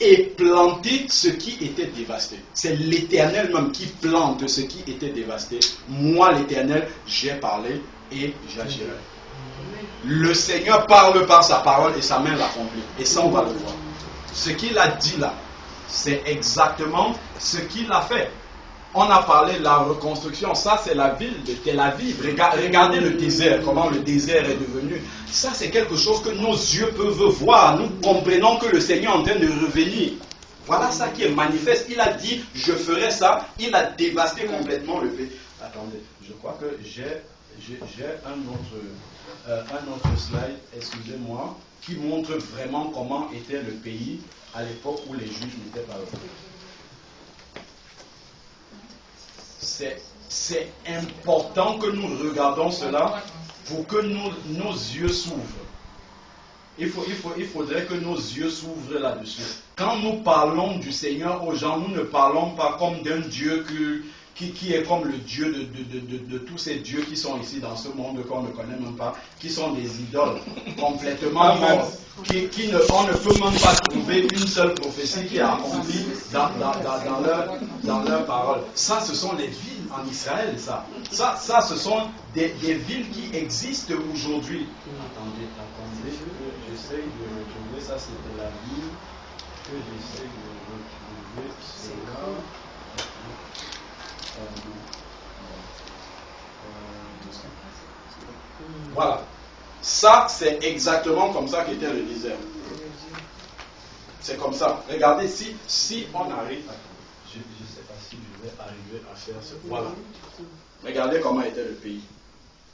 et planté ce qui était dévasté. C'est l'Éternel même qui plante ce qui était dévasté. Moi, l'Éternel, j'ai parlé et j'agirai. Le Seigneur parle par sa parole et sa main l'accomplit. Et ça, on va le voir. Ce qu'il a dit là, c'est exactement ce qu'il a fait. On a parlé de la reconstruction. Ça, c'est la ville de Tel Aviv. Regardez le désert, comment le désert est devenu. Ça, c'est quelque chose que nos yeux peuvent voir. Nous comprenons que le Seigneur est en train de revenir. Voilà ça qui est manifeste. Il a dit, je ferai ça. Il a dévasté complètement le pays. Attendez, je crois que j'ai un autre slide, excusez-moi, qui montre vraiment comment était le pays à l'époque où les Juifs n'étaient pas là. C'est important que nous regardons cela pour que nos yeux s'ouvrent. Il faudrait que nos yeux s'ouvrent là-dessus. Quand nous parlons du Seigneur aux gens, nous ne parlons pas comme d'un Dieu qui est comme le Dieu de tous ces dieux qui sont ici dans ce monde qu'on ne connaît même pas, qui sont des idoles complètement mortes, on ne peut même pas trouver une seule prophétie qui est accomplie dans leur parole. Ça, ce sont les villes en Israël, ça, ce sont des villes qui existent aujourd'hui. Attendez, j'essaye de retrouver ça, c'était la ville que j'essaye de retrouver, c'est là. Voilà. Ça, c'est exactement comme ça qu'était le désert. C'est comme ça. Regardez, si on arrive... Je ne sais pas si je vais arriver à faire ce... Voilà. Regardez comment était le pays.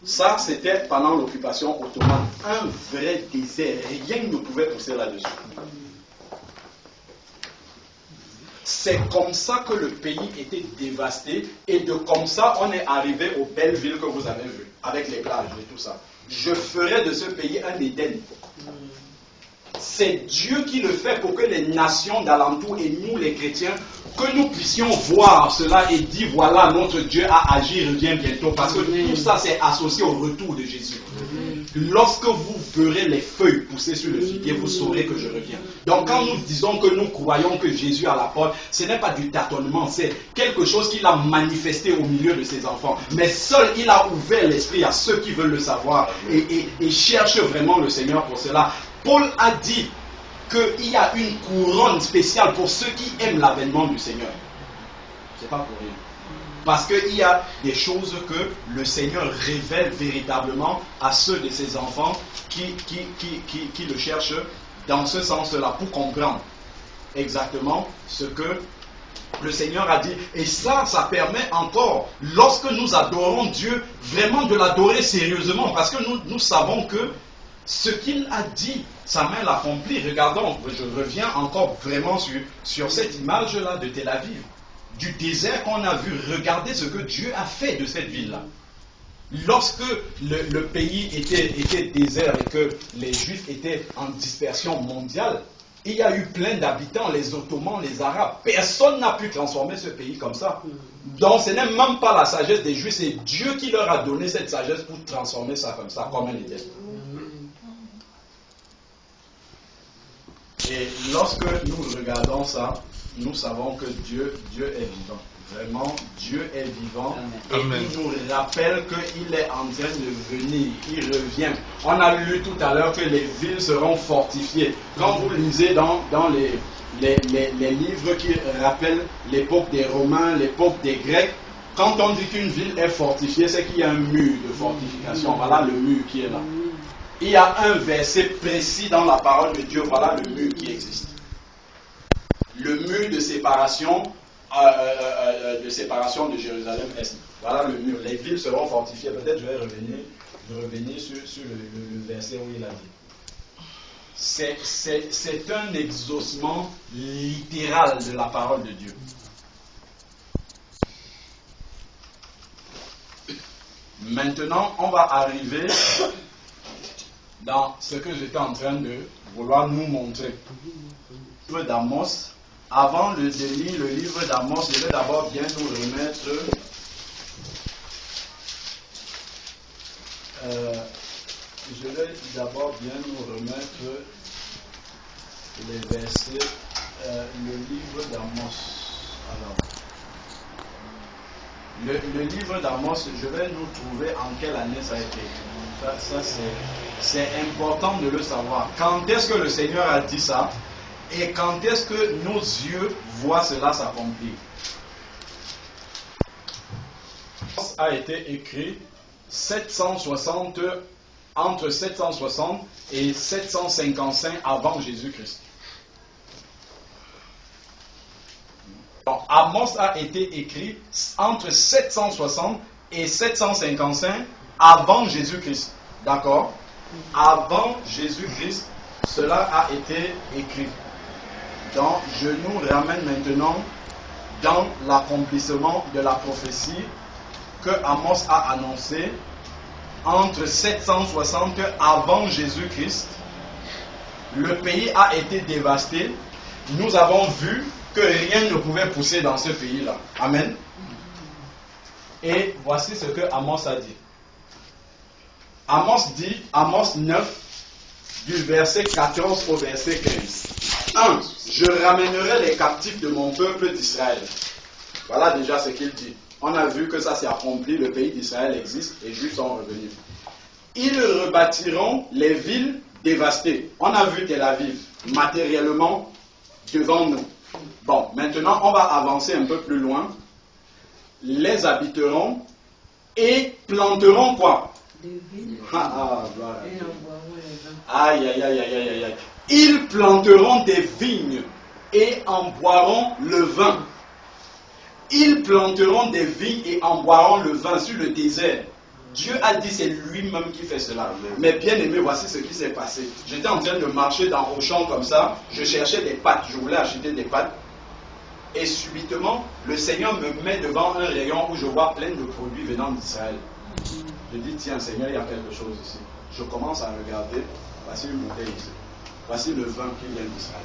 Ça, c'était pendant l'occupation ottomane. Un vrai désert. Rien ne pouvait pousser là-dessus. C'est comme ça que le pays était dévasté et de comme ça on est arrivé aux belles villes que vous avez vues, avec les plages et tout ça. Je ferai de ce pays un Éden. C'est Dieu qui le fait pour que les nations d'alentour et nous les chrétiens, que nous puissions voir cela et dire voilà, notre Dieu a agi, revient bientôt. Parce que tout ça c'est associé au retour de Jésus. Lorsque vous verrez les feuilles pousser sur le figuier, vous saurez que je reviens. Donc quand nous disons que nous croyons que Jésus est à la porte, ce n'est pas du tâtonnement, c'est quelque chose qu'il a manifesté au milieu de ses enfants. Mais seul il a ouvert l'esprit à ceux qui veulent le savoir et cherchent vraiment le Seigneur pour cela. Paul a dit qu'il y a une couronne spéciale pour ceux qui aiment l'avènement du Seigneur. C'est pas pour rien. Parce qu'il y a des choses que le Seigneur révèle véritablement à ceux de ses enfants qui le cherchent dans ce sens-là, pour comprendre exactement ce que le Seigneur a dit. Et ça permet encore, lorsque nous adorons Dieu, vraiment de l'adorer sérieusement. Parce que nous savons que ce qu'il a dit, sa main l'accomplit. Regardons, je reviens encore vraiment sur cette image-là de Tel Aviv. Du désert qu'on a vu, regardez ce que Dieu a fait de cette ville-là. Lorsque le pays était désert et que les Juifs étaient en dispersion mondiale, il y a eu plein d'habitants, les Ottomans, les Arabes. Personne n'a pu transformer ce pays comme ça. Donc ce n'est même pas la sagesse des Juifs, c'est Dieu qui leur a donné cette sagesse pour transformer ça comme ça, comme elle était. Et lorsque nous regardons ça, nous savons que Dieu est vivant. Vraiment, Dieu est vivant. Et Amen. il nous rappelle qu'il est en train de venir. Il revient. On a lu tout à l'heure que les villes seront fortifiées. Quand vous lisez dans les livres qui rappellent l'époque des Romains, l'époque des Grecs, quand on dit qu'une ville est fortifiée, c'est qu'il y a un mur de fortification. Voilà le mur qui est là. Il y a un verset précis dans la parole de Dieu. Voilà le mur qui existe. Le mur de séparation de Jérusalem-Est. Voilà le mur. Les villes seront fortifiées. Peut-être je vais revenir sur le verset où il a dit. C'est un exaucement littéral de la parole de Dieu. Maintenant, on va arriver dans ce que j'étais en train de vouloir nous montrer. Le livre d'Amos. Avant de lire le livre d'Amos, je vais d'abord bien nous remettre les versets, le livre d'Amos. Alors, le livre d'Amos, je vais nous trouver en quelle année ça a été écrit. Ça c'est important de le savoir. Quand est-ce que le Seigneur a dit ça? Et quand est-ce que nos yeux voient cela s'accomplir? A été écrit entre 760 et 755 avant Jésus-Christ. Donc, Amos a été écrit entre 760 et 755 avant Jésus-Christ. D'accord? Avant Jésus-Christ, cela a été écrit. Donc, je nous ramène maintenant dans l'accomplissement de la prophétie que Amos a annoncée entre 760 avant Jésus-Christ. Le pays a été dévasté. Nous avons vu que rien ne pouvait pousser dans ce pays-là. Amen. Et voici ce que Amos a dit. Amos dit, Amos 9, du verset 14 au verset 15. 1. Je ramènerai les captifs de mon peuple d'Israël. Voilà déjà ce qu'il dit. On a vu que ça s'est accompli, le pays d'Israël existe et les Juifs sont revenus. Ils rebâtiront les villes dévastées. On a vu Tel Aviv matériellement devant nous. Bon, maintenant on va avancer un peu plus loin. Les habiteront et planteront quoi? Voilà. Aïe, aïe, aïe, aïe, aïe, aïe. Ils planteront des vignes et en boiront le vin. Ils planteront des vignes et en boiront le vin sur le désert. Dieu a dit c'est lui-même qui fait cela. Mais bien aimé, voici ce qui s'est passé. J'étais en train de marcher dans Auchan comme ça. Je cherchais des pâtes. Je voulais acheter des pâtes. Et subitement, le Seigneur me met devant un rayon où je vois plein de produits venant d'Israël. Je dis, tiens Seigneur, il y a quelque chose ici. Je commence à regarder. Voici une bouteille ici. Voici le vin qui vient d'Israël.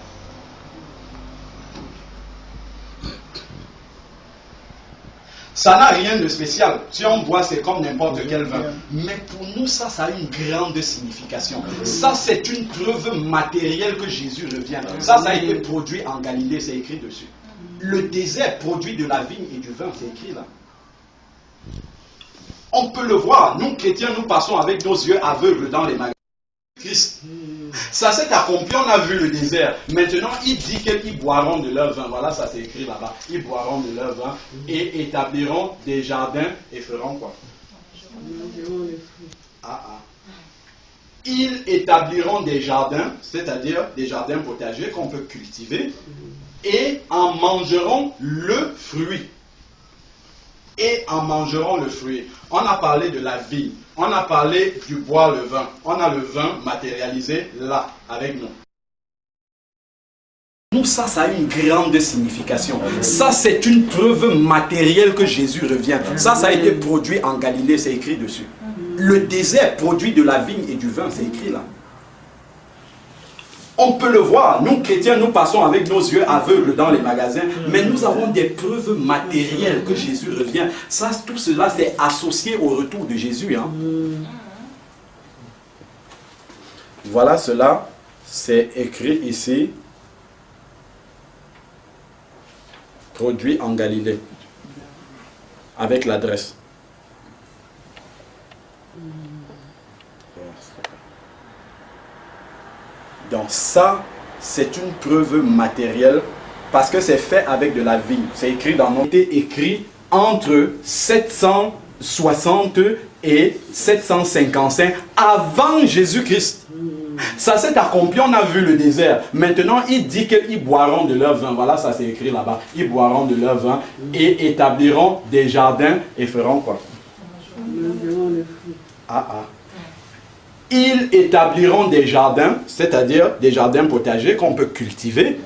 Ça n'a rien de spécial. Si on boit, c'est comme n'importe quel vin. Mais pour nous, ça a une grande signification. Ça, c'est une preuve matérielle que Jésus revient. Ça a été produit en Galilée, c'est écrit dessus. Le désert produit de la vigne et du vin, c'est écrit là. On peut le voir. Nous, chrétiens, nous passons avec nos yeux aveugles dans les magasins. Christ. Ça s'est accompli, on a vu le désert. Maintenant, il dit qu'ils boiront de leur vin. Voilà, ça c'est écrit là-bas. Ils boiront de leur vin et établiront des jardins et feront quoi? Ils établiront des jardins, c'est-à-dire des jardins potagers qu'on peut cultiver, et en mangeront le fruit. Et en mangeront le fruit. On a parlé de la vigne. On a parlé du boire le vin. On a le vin matérialisé là, avec nous. Nous, ça a une grande signification. Ça, c'est une preuve matérielle que Jésus revient. Ça a été produit en Galilée, c'est écrit dessus. Le désert produit de la vigne et du vin, c'est écrit là. On peut le voir. Nous, chrétiens, nous passons avec nos yeux aveugles dans les magasins, mais nous avons des preuves matérielles que Jésus revient. Ça, tout cela, c'est associé au retour de Jésus. Hein. Voilà, cela, c'est écrit ici produit en Galilée. Avec l'adresse. Donc ça, c'est une preuve matérielle parce que c'est fait avec de la vigne. C'est écrit dans notre... C'était écrit entre 760 et 755 avant Jésus-Christ. Ça s'est accompli, on a vu le désert. Maintenant, il dit qu'ils boiront de leur vin. Voilà, ça c'est écrit là-bas. Ils boiront de leur vin et établiront des jardins et feront quoi? Ils établiront des jardins, c'est-à-dire des jardins potagers qu'on peut cultiver,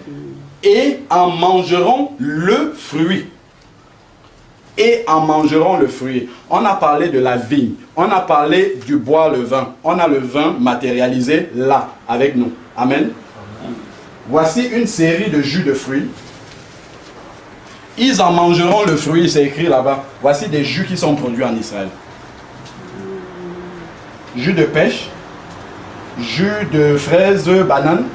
et en mangeront le fruit. Et en mangeront le fruit. On a parlé de la vigne, on a parlé du boire le vin. On a le vin matérialisé là, avec nous. Amen. Voici une série de jus de fruits. Ils en mangeront le fruit, c'est écrit là-bas. Voici des jus qui sont produits en Israël. Jus de pêche, jus de fraises, banane,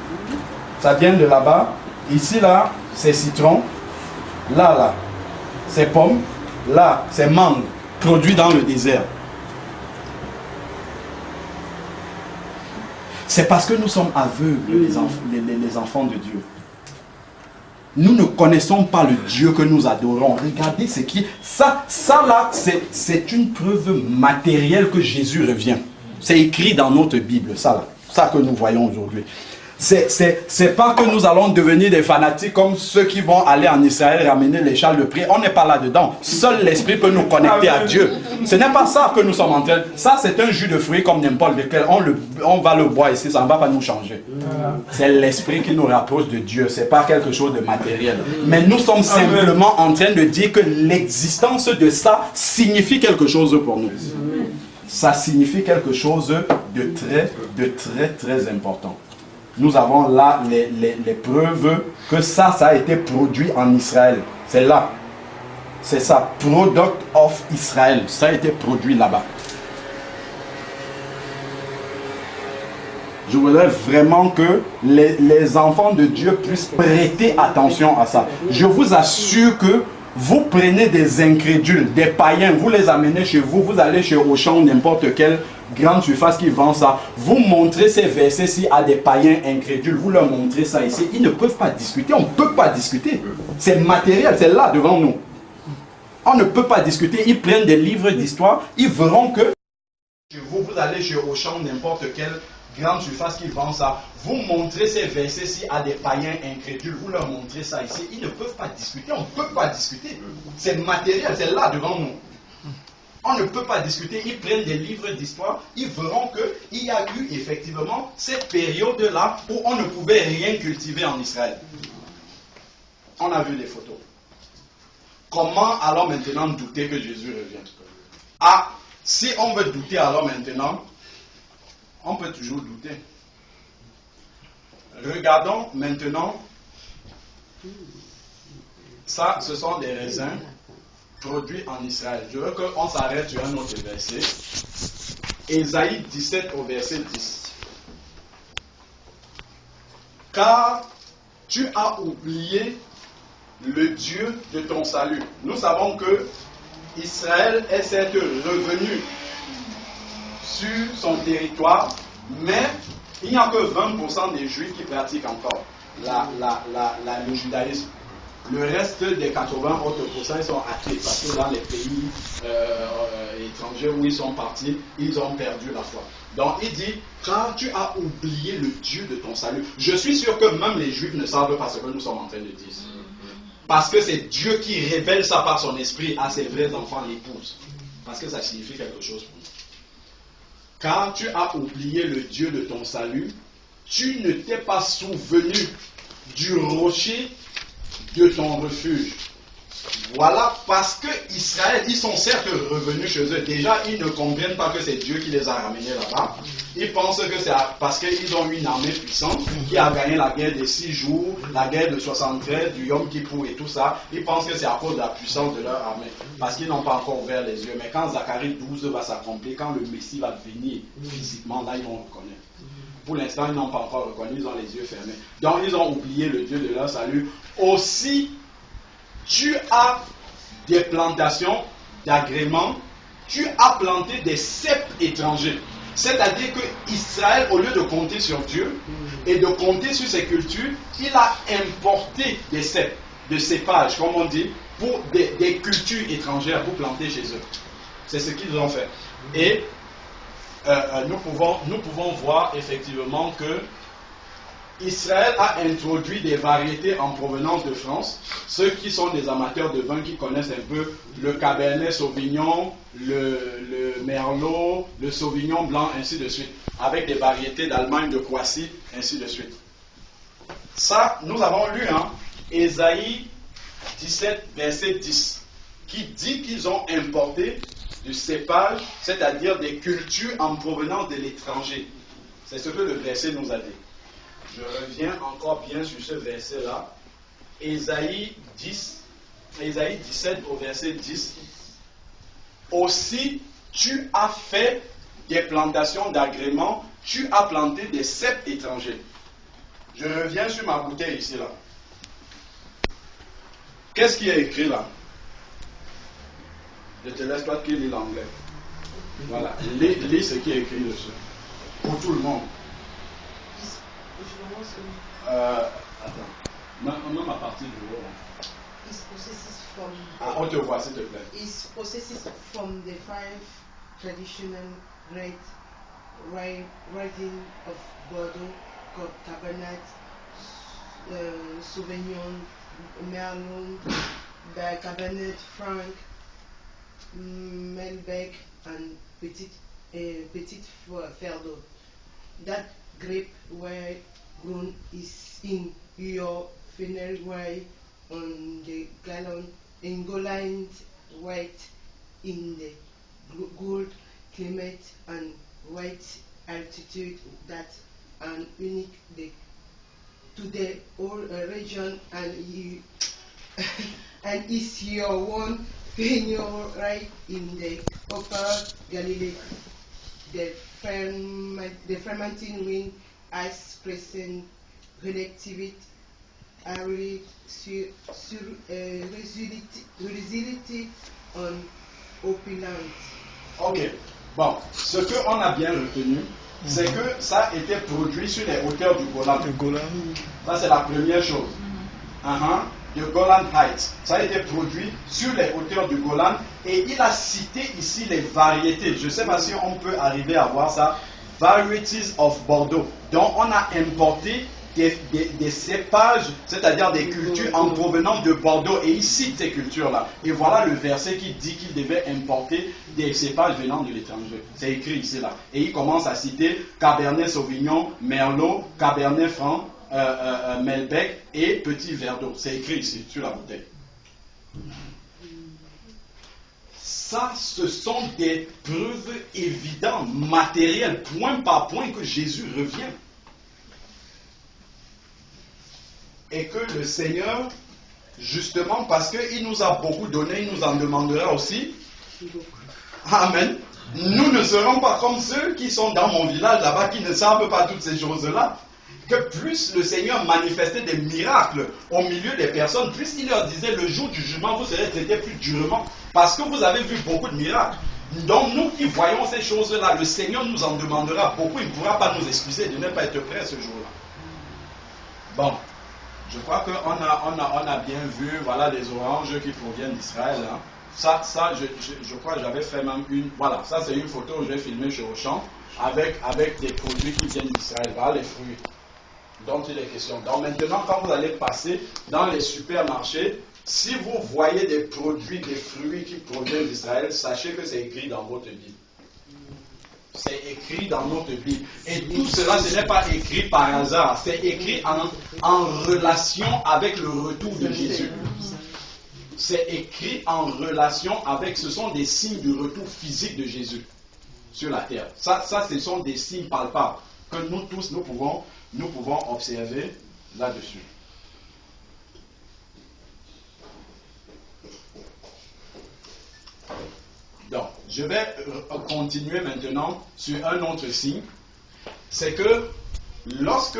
ça vient de là-bas. Ici, là, c'est citron. Là, c'est pomme. Là, c'est mangue, produit dans le désert. C'est parce que nous sommes aveugles, les enfants de Dieu. Nous ne connaissons pas le Dieu que nous adorons. Regardez ce qui... Ça là, c'est une preuve matérielle que Jésus revient. C'est écrit dans notre Bible, ça là. Ça que nous voyons aujourd'hui. C'est pas que nous allons devenir des fanatiques comme ceux qui vont aller en Israël ramener les châles de prix. On n'est pas là-dedans. Seul l'Esprit peut nous connecter à Dieu. Ce n'est pas ça que nous sommes en train. Ça, c'est un jus de fruits comme n'importe lequel. On va le boire ici, ça ne va pas nous changer. C'est l'Esprit qui nous rapproche de Dieu. Ce n'est pas quelque chose de matériel. Mais nous sommes simplement en train de dire que l'existence de ça signifie quelque chose pour nous. Ça signifie quelque chose de très important. Nous avons là les preuves que ça a été produit en Israël. C'est là. C'est ça. Product of Israel. Ça a été produit là-bas. Je voudrais vraiment que les enfants de Dieu puissent prêter attention à ça. Je vous assure que vous prenez des incrédules, des païens, vous les amenez chez vous, vous allez chez Auchan ou n'importe quelle grande surface qui vend ça, vous montrez ces versets-ci à des païens incrédules, vous leur montrez ça ici, ils ne peuvent pas discuter, on ne peut pas discuter. C'est matériel, c'est là devant nous. On ne peut pas discuter, ils prennent des livres d'histoire, ils verront que vous allez chez Auchan ou n'importe quelle grande surface qui vend ça, vous montrez ces versets-ci à des païens incrédules, vous leur montrez ça ici, ils ne peuvent pas discuter, on ne peut pas discuter. C'est matériel, c'est là devant nous. On ne peut pas discuter, ils prennent des livres d'histoire, ils verront qu'il y a eu effectivement cette période-là où on ne pouvait rien cultiver en Israël. On a vu les photos. Comment alors maintenant douter que Jésus revient? Ah, si on veut douter alors maintenant, on peut toujours douter. Regardons maintenant, ça ce sont des raisins produits en Israël. Je veux qu'on s'arrête sur un autre verset. Ésaïe 17 au verset 10. Car tu as oublié le Dieu de ton salut. Nous savons que Israël est certes revenu sur son territoire, mais il n'y a que 20% des Juifs qui pratiquent encore le judaïsme. Le reste des 80 autres pourcents, ils sont athées parce que dans les pays étrangers où ils sont partis, ils ont perdu la foi. Donc il dit, car tu as oublié le Dieu de ton salut. Je suis sûr que même les Juifs ne savent pas ce que nous sommes en train de dire. Parce que c'est Dieu qui révèle ça par son esprit à ses vrais enfants, l'épouse. Parce que ça signifie quelque chose pour nous. Car tu as oublié le Dieu de ton salut, tu ne t'es pas souvenu du rocher de ton refuge. Voilà, parce que Israël, ils sont certes revenus chez eux. Déjà, ils ne comprennent pas que c'est Dieu qui les a ramenés là-bas. Ils pensent que c'est parce qu'ils ont une armée puissante qui a gagné la guerre des 6 jours, la guerre de 73, du Yom Kippour et tout ça. Ils pensent que c'est à cause de la puissance de leur armée. Parce qu'ils n'ont pas encore ouvert les yeux. Mais quand Zacharie 12 va s'accomplir, quand le Messie va venir physiquement, là, ils vont reconnaître. Pour l'instant, ils n'ont pas encore reconnu, ils ont les yeux fermés. Donc, ils ont oublié le Dieu de leur salut. Aussi, tu as des plantations d'agréments, tu as planté des cèpes étrangers. C'est-à-dire que Israël, au lieu de compter sur Dieu et de compter sur ses cultures, il a importé des cèpes, de cépages, comme on dit, pour des cultures étrangères pour planter chez eux. C'est ce qu'ils ont fait. Et nous pouvons voir effectivement que Israël a introduit des variétés en provenance de France. Ceux qui sont des amateurs de vin, qui connaissent un peu le Cabernet Sauvignon, le Merlot, le Sauvignon blanc, ainsi de suite, avec des variétés d'Allemagne, de Croatie, ainsi de suite. Ça, nous avons lu, Ésaïe 17, verset 10, qui dit qu'ils ont importé du cépage, c'est-à-dire des cultures en provenance de l'étranger. C'est ce que le verset nous a dit. Je reviens encore bien sur ce verset-là. Ésaïe 17 au verset 10. Aussi, tu as fait des plantations d'agréments, tu as planté des cèpes étrangers. Je reviens sur ma bouteille ici, là. Qu'est-ce qui est écrit là? Je te laisse toi qui lis l'anglais. Voilà, lis ce qui est écrit dessus. Pour tout le monde. Attends. Non, ma partie du haut. On te voit, s'il te plaît. Is processes from the 5 traditional red writing of Bordeaux, Cabernet, Sauvignon, Merlot, Cabernet Franc, Malbec, and Petit Verdot. That grape were grown is in your Fenelway on the Golan white in the cold climate and white altitude that are unique to the whole region, and you and is your one vineyard right in the upper Galilee. The fermenting wind ice present relativity résultat en opulence. Ok, bon, ce qu'on a bien retenu, c'est que ça a été produit sur les hauteurs du Golan. Ça, c'est la première chose. Le Golan Heights. Ça a été produit sur les hauteurs du Golan, et il a cité ici les variétés. Je ne sais pas si on peut arriver à voir ça. Varieties of Bordeaux. Donc, on a importé des cépages, c'est-à-dire des cultures en provenance de Bordeaux, et il cite ces cultures-là. Et voilà le verset qui dit qu'il devait importer des cépages venant de l'étranger. C'est écrit ici, là. Et il commence à citer Cabernet Sauvignon, Merlot, Cabernet Franc, Malbec et Petit Verdot. C'est écrit ici, sur la bouteille. Ça, ce sont des preuves évidentes, matérielles, point par point, que Jésus revient. Et que le Seigneur, justement, parce qu'il nous a beaucoup donné, il nous en demandera aussi. Amen. Nous ne serons pas comme ceux qui sont dans mon village là-bas, qui ne savent pas toutes ces choses-là. Que plus le Seigneur manifestait des miracles au milieu des personnes, plus il leur disait, le jour du jugement, vous serez traités plus durement. Parce que vous avez vu beaucoup de miracles. Donc nous qui voyons ces choses-là, le Seigneur nous en demandera beaucoup. Il ne pourra pas nous excuser de ne pas être prêts ce jour-là. Bon. Je crois qu'on a bien vu, voilà, les oranges qui proviennent d'Israël. Hein. Ça je crois que j'avais fait même une. Voilà, ça c'est une photo que j'ai filmée chez Auchan avec des produits qui viennent d'Israël. Voilà les fruits dont il est question. Donc maintenant, quand vous allez passer dans les supermarchés, si vous voyez des produits, des fruits qui proviennent d'Israël, sachez que c'est écrit dans votre Bible. C'est écrit dans notre Bible. Et tout cela, ce n'est pas écrit par hasard. C'est écrit en relation avec le retour de Jésus. C'est écrit en relation avec, ce sont des signes du retour physique de Jésus sur la terre. Ça, ce sont des signes palpables que nous tous, nous pouvons observer là-dessus. Donc, je vais continuer maintenant sur un autre signe. C'est que lorsque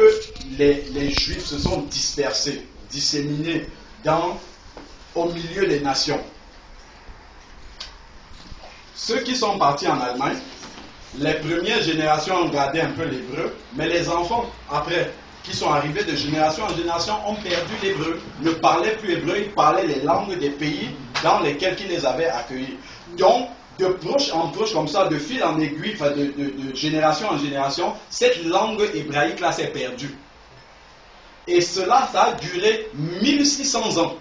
les Juifs se sont disséminés dans au milieu des nations. Ceux qui sont partis en Allemagne, les premières générations ont gardé un peu l'hébreu, mais les enfants, après, qui sont arrivés de génération en génération, ont perdu l'hébreu, ne parlaient plus hébreu, ils parlaient les langues des pays dans lesquels ils les avaient accueillis. Donc, de proche en proche, comme ça, de fil en aiguille, enfin de génération en génération, cette langue hébraïque-là s'est perdue. Et cela, ça a duré 1600 ans.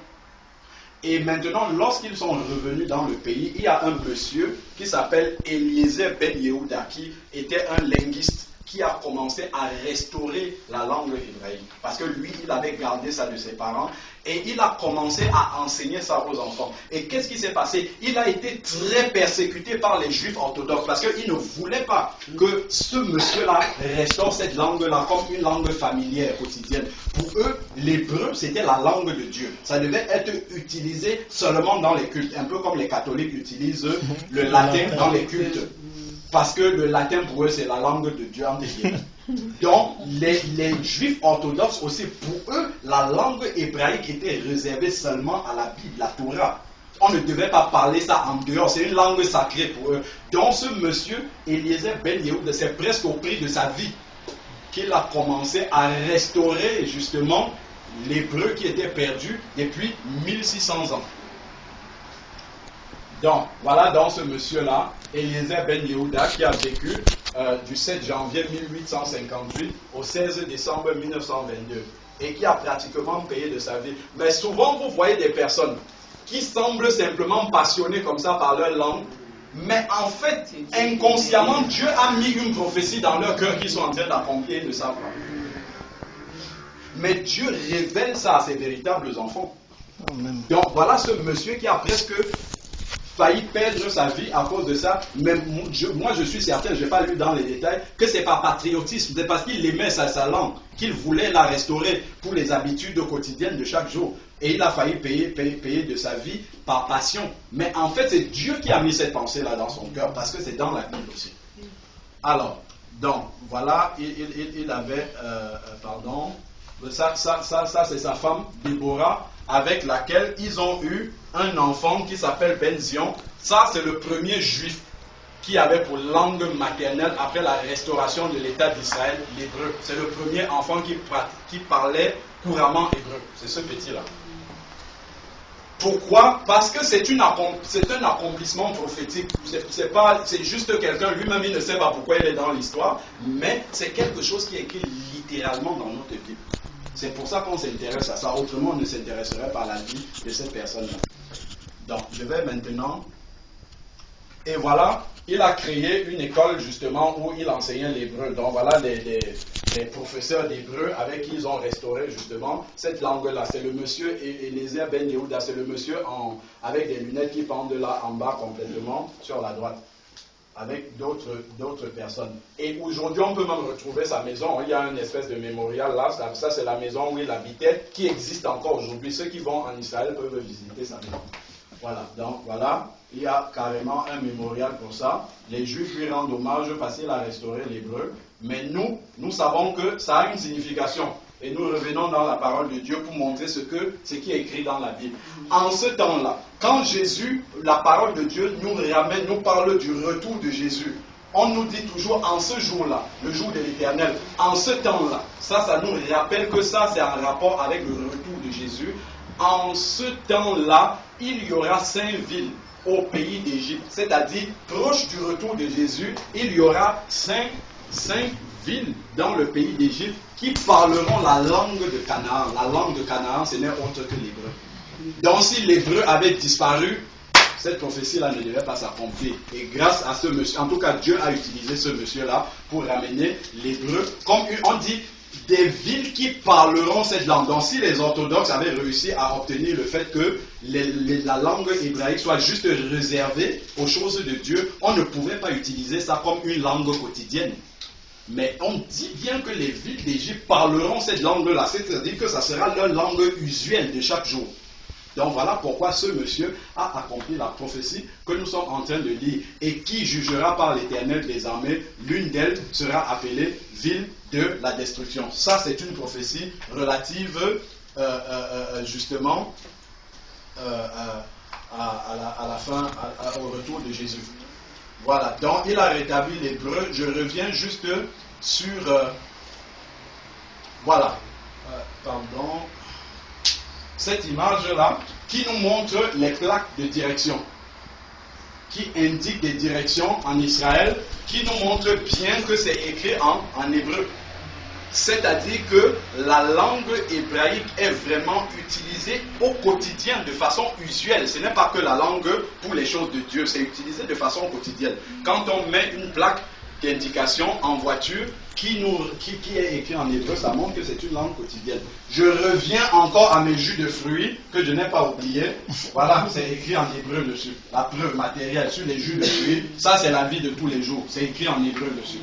Et maintenant, lorsqu'ils sont revenus dans le pays, il y a un monsieur qui s'appelle Eliezer Ben Yehuda, qui était un linguiste, qui a commencé à restaurer la langue hébraïque. Parce que lui, il avait gardé ça de ses parents et il a commencé à enseigner ça aux enfants. Et qu'est-ce qui s'est passé? Il a été très persécuté par les juifs orthodoxes parce qu'ils ne voulaient pas que ce monsieur-là restaure cette langue-là comme une langue familière quotidienne. Pour eux, l'hébreu, c'était la langue de Dieu. Ça devait être utilisé seulement dans les cultes, un peu comme les catholiques utilisent le latin dans les cultes. Parce que le latin pour eux c'est la langue de Dieu entre guillemets. Donc les juifs orthodoxes aussi, pour eux la langue hébraïque était réservée seulement à la Bible, la Torah. On ne devait pas parler ça en dehors, c'est une langue sacrée pour eux. Donc ce monsieur Eliezer Ben Yehuda, c'est presque au prix de sa vie qu'il a commencé à restaurer justement l'hébreu qui était perdu depuis 1600 ans. Donc, voilà dans ce monsieur-là, Eliezer Ben Yehuda, qui a vécu du 7 janvier 1858 au 16 décembre 1922 et qui a pratiquement payé de sa vie. Mais souvent, vous voyez des personnes qui semblent simplement passionnées comme ça par leur langue, mais en fait, inconsciemment, Dieu a mis une prophétie dans leur cœur qu'ils sont en train d'accomplir et de savoir. Mais Dieu révèle ça à ses véritables enfants. Donc, voilà ce monsieur qui a presque failli perdre sa vie à cause de ça, mais moi je suis certain, je n'ai pas lu dans les détails, que c'est par patriotisme, c'est parce qu'il aimait sa langue, qu'il voulait la restaurer pour les habitudes quotidiennes de chaque jour. Et il a failli payer de sa vie par passion. Mais en fait, c'est Dieu qui a mis cette pensée-là dans son cœur, parce que c'est dans la Bible aussi. Alors, donc, voilà, il avait, ça c'est sa femme, Déborah, avec laquelle ils ont eu un enfant qui s'appelle Ben-Zion. Ça, c'est le premier juif qui avait pour langue maternelle, après la restauration de l'État d'Israël, l'hébreu. C'est le premier enfant qui parlait couramment hébreu. C'est ce petit-là. Pourquoi? Parce que c'est un accomplissement prophétique. C'est juste quelqu'un, lui-même, il ne sait pas pourquoi il est dans l'histoire, mais c'est quelque chose qui est écrit littéralement dans notre Bible. C'est pour ça qu'on s'intéresse à ça. Autrement, on ne s'intéresserait pas à la vie de cette personne-là. Donc, je vais maintenant... Et voilà, il a créé une école justement où il enseignait l'hébreu. Donc voilà des professeurs d'hébreu avec qui ils ont restauré justement cette langue-là. C'est le monsieur Eliezer Ben Yehuda, c'est le monsieur avec des lunettes qui pendent là en bas complètement sur la droite, avec d'autres personnes. Et aujourd'hui, on peut même retrouver sa maison. Il y a une espèce de mémorial là, ça c'est la maison où il habitait, qui existe encore aujourd'hui. Ceux qui vont en Israël peuvent visiter sa maison. Voilà, donc voilà, il y a carrément un mémorial pour ça. Les Juifs lui rendent hommage parce qu'il a restauré l'hébreu. Mais nous savons que ça a une signification. Et nous revenons dans la parole de Dieu pour montrer ce qui est écrit dans la Bible. En ce temps-là, quand Jésus, la parole de Dieu nous parle du retour de Jésus. On nous dit toujours en ce jour-là, le jour de l'Éternel, en ce temps-là. Ça nous rappelle que ça, c'est en rapport avec le retour de Jésus. En ce temps-là, il y aura 5 villes au pays d'Égypte. C'est-à-dire, proche du retour de Jésus, il y aura 5 villes dans le pays d'Égypte qui parleront la langue de Canaan. La langue de Canaan, ce n'est autre que l'hébreu. Donc, si l'hébreu avait disparu, cette prophétie-là ne devait pas s'accomplir. Et grâce à ce monsieur, en tout cas, Dieu a utilisé ce monsieur-là pour ramener l'hébreu, comme on dit, des villes qui parleront cette langue. Donc si les orthodoxes avaient réussi à obtenir le fait que la langue hébraïque soit juste réservée aux choses de Dieu, on ne pouvait pas utiliser ça comme une langue quotidienne. Mais on dit bien que les villes d'Égypte parleront cette langue-là, c'est-à-dire que ça sera leur langue usuelle de chaque jour. Donc voilà pourquoi ce monsieur a accompli la prophétie que nous sommes en train de lire. Et qui jugera par l'Éternel des armées, l'une d'elles sera appelée ville de la destruction. Ça, c'est une prophétie relative justement à la fin, au retour de Jésus. Voilà, donc il a rétabli l'hébreu. Je reviens juste sur, voilà, pardon, cette image-là qui nous montre les plaques de direction, qui indiquent des directions en Israël, qui nous montre bien que c'est écrit en hébreu. C'est-à-dire que la langue hébraïque est vraiment utilisée au quotidien de façon usuelle. Ce n'est pas que la langue pour les choses de Dieu, c'est utilisé de façon quotidienne. Quand on met une plaque d'indication en voiture qui est écrite en hébreu, ça montre que c'est une langue quotidienne. Je reviens encore à mes jus de fruits que je n'ai pas oublié. Voilà, c'est écrit en hébreu dessus. La preuve matérielle sur les jus de fruits, ça c'est la vie de tous les jours. C'est écrit en hébreu dessus.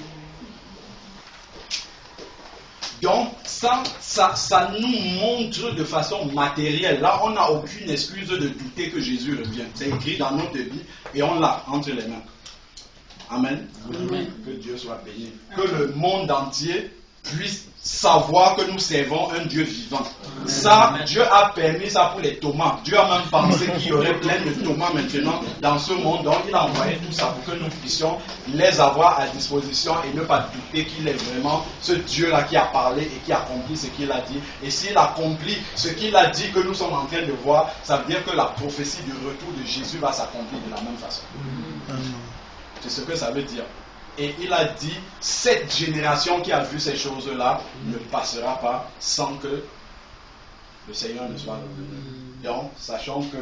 Donc, ça nous montre de façon matérielle. Là, on n'a aucune excuse de douter que Jésus revient. C'est écrit dans notre vie et on l'a entre les mains. Amen. Amen. Que Dieu soit béni. Que le monde entier puisse savoir que nous servons un Dieu vivant. Ça, Dieu a permis ça pour les Thomas. Dieu a même pensé qu'il y aurait plein de Thomas maintenant dans ce monde. Donc il a envoyé tout ça pour que nous puissions les avoir à disposition et ne pas douter qu'il est vraiment ce Dieu-là qui a parlé et qui accomplit ce qu'il a dit. Et s'il accomplit ce qu'il a dit que nous sommes en train de voir, ça veut dire que la prophétie du retour de Jésus va s'accomplir de la même façon. C'est ce que ça veut dire. Et il a dit, cette génération qui a vu ces choses-là ne passera pas sans que le Seigneur ne soit revenu. Donc, sachant que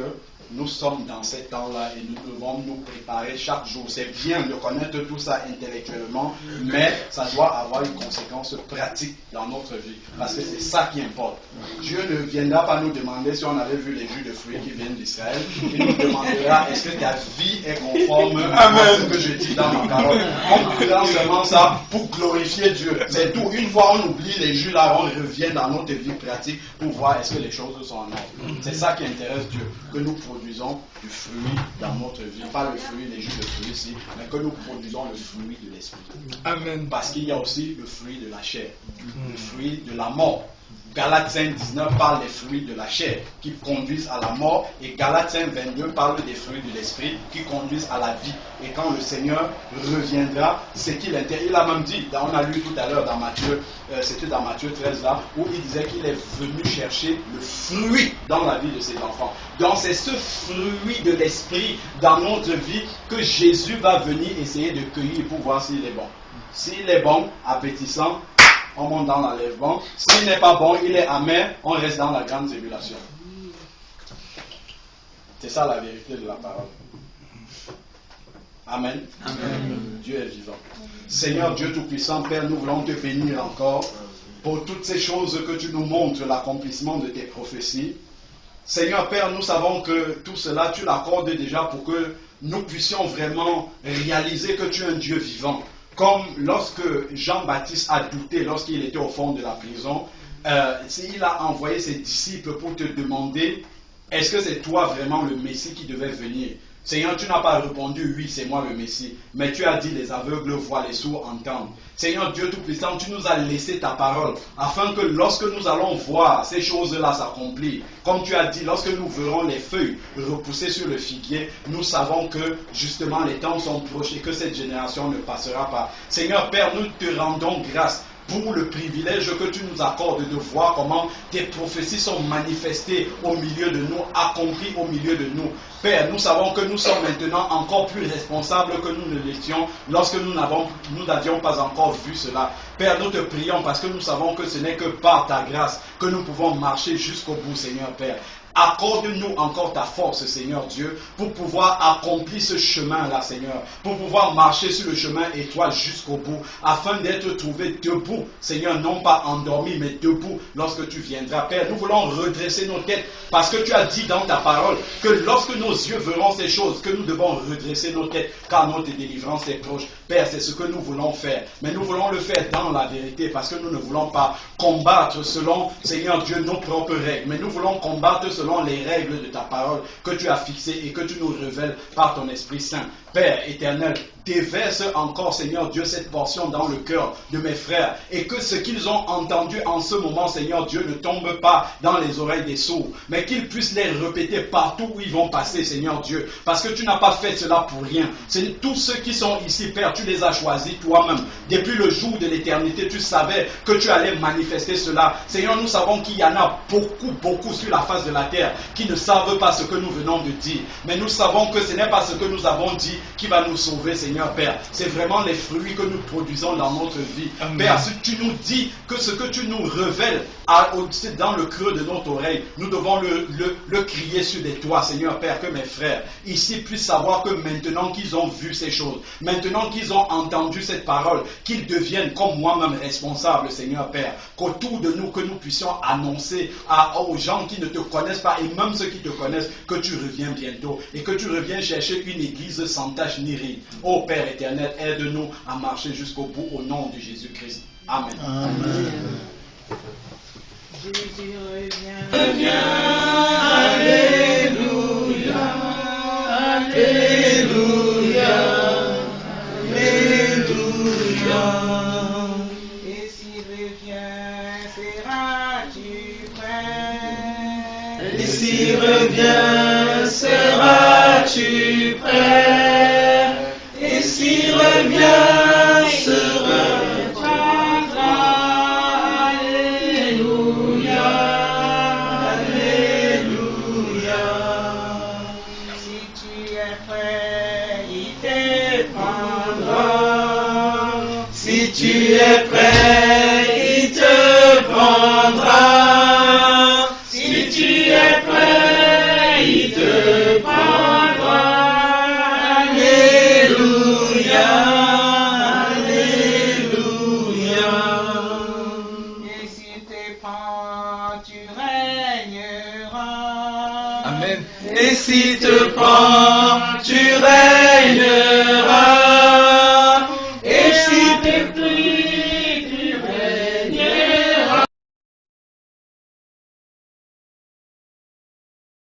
nous sommes dans ces temps-là et nous devons nous préparer chaque jour. C'est bien de connaître tout ça intellectuellement, mais ça doit avoir une conséquence pratique dans notre vie. Parce que c'est ça qui importe. Dieu ne viendra pas nous demander si on avait vu les jus de fruits qui viennent d'Israël. Il nous demandera est-ce que ta vie est conforme à ce que je dis dans ma parole. On prend seulement ça pour glorifier Dieu. C'est tout. Une fois on oublie les jus là, on revient dans notre vie pratique pour voir est-ce que les choses sont en ordre. C'est ça qui intéresse Dieu. Que nous produisons du fruit dans notre vie. Pas le fruit, les jus de fruits ici, mais que nous produisons le fruit de l'esprit. Amen. Parce qu'il y a aussi le fruit de la chair, le fruit de la mort. Galates 5:19 parle des fruits de la chair qui conduisent à la mort et Galates 5:22 parle des fruits de l'esprit qui conduisent à la vie. Et quand le Seigneur reviendra, c'est qu'il il a même dit, on a lu tout à l'heure dans Matthieu, c'était dans Matthieu 13 là, où il disait qu'il est venu chercher le fruit dans la vie de ses enfants. Donc c'est ce fruit de l'esprit dans notre vie que Jésus va venir essayer de cueillir pour voir s'il est bon. S'il est bon, appétissant, on monte dans l'enlèvement. S'il n'est pas bon, il est amer, on reste dans la grande tribulation. C'est ça la vérité de la parole. Amen. Amen. Dieu est vivant. Seigneur Dieu Tout-Puissant, Père, nous voulons te bénir encore pour toutes ces choses que tu nous montres, l'accomplissement de tes prophéties. Seigneur Père, nous savons que tout cela, tu l'accordes déjà pour que nous puissions vraiment réaliser que tu es un Dieu vivant. Comme lorsque Jean-Baptiste a douté lorsqu'il était au fond de la prison, il a envoyé ses disciples pour te demander, est-ce que c'est toi vraiment le Messie qui devait venir? Seigneur, tu n'as pas répondu, oui, c'est moi le Messie. Mais tu as dit, les aveugles voient, les sourds entendent. Seigneur Dieu Tout-Puissant, tu nous as laissé ta parole, afin que lorsque nous allons voir ces choses-là s'accomplir, comme tu as dit, lorsque nous verrons les feuilles repousser sur le figuier, nous savons que justement les temps sont proches et que cette génération ne passera pas. Seigneur Père, nous te rendons grâce pour le privilège que tu nous accordes de voir comment tes prophéties sont manifestées au milieu de nous, accomplies au milieu de nous. Père, nous savons que nous sommes maintenant encore plus responsables que nous ne l'étions lorsque nous n'avions pas encore vu cela. Père, nous te prions parce que nous savons que ce n'est que par ta grâce que nous pouvons marcher jusqu'au bout, Seigneur Père. Accorde-nous encore ta force, Seigneur Dieu, pour pouvoir accomplir ce chemin-là, Seigneur, pour pouvoir marcher sur le chemin étroit jusqu'au bout, afin d'être trouvé debout, Seigneur, non pas endormi, mais debout lorsque tu viendras. Père, nous voulons redresser nos têtes, parce que tu as dit dans ta parole que lorsque nos yeux verront ces choses, que nous devons redresser nos têtes, car notre délivrance est proche. Père, c'est ce que nous voulons faire, mais nous voulons le faire dans la vérité, parce que nous ne voulons pas combattre selon, Seigneur Dieu, nos propres règles, mais nous voulons combattre selon les règles de ta parole que tu as fixées et que tu nous révèles par ton Esprit Saint. Père éternel, déverse encore, Seigneur Dieu, cette portion dans le cœur de mes frères, et que ce qu'ils ont entendu en ce moment, Seigneur Dieu, ne tombe pas dans les oreilles des sourds, mais qu'ils puissent les répéter partout où ils vont passer, Seigneur Dieu, parce que tu n'as pas fait cela pour rien. C'est tous ceux qui sont ici, Père, tu les as choisis toi-même. Depuis le jour de l'éternité, tu savais que tu allais manifester cela. Seigneur, nous savons qu'il y en a beaucoup sur la face de la terre qui ne savent pas ce que nous venons de dire, mais nous savons que ce n'est pas ce que nous avons dit qui va nous sauver, Seigneur Père. C'est vraiment les fruits que nous produisons dans notre vie. Amen. Père, si tu nous dis que ce que tu nous révèles dans le creux de notre oreille, nous devons le crier sur des toits, Seigneur Père, que mes frères ici puissent savoir que maintenant qu'ils ont vu ces choses, maintenant qu'ils ont entendu cette parole, qu'ils deviennent comme moi-même responsables, Seigneur Père, qu'autour de nous, que nous puissions annoncer aux gens qui ne te connaissent pas, et même ceux qui te connaissent, que tu reviens bientôt, et que tu reviens chercher une église sans tache ni ride. Ô Père éternel, aide-nous à marcher jusqu'au bout au nom de Jésus-Christ. Amen. Amen. Jésus revient. Alléluia. Alléluia. Alléluia. Et s'il revient, seras-tu prêt? Et s'il revient, seras-tu prêt? Et s'il revient, seras-tu prêt? Alléluia, Alléluia. Si tu es prêt, il te Prendra. Si tu es prêt, il te prendra. Si tu es prêt, il te prendra. Alléluia, Alléluia. Et s'il te prend, tu régneras. Amen. Et s'il te prend, tu régneras.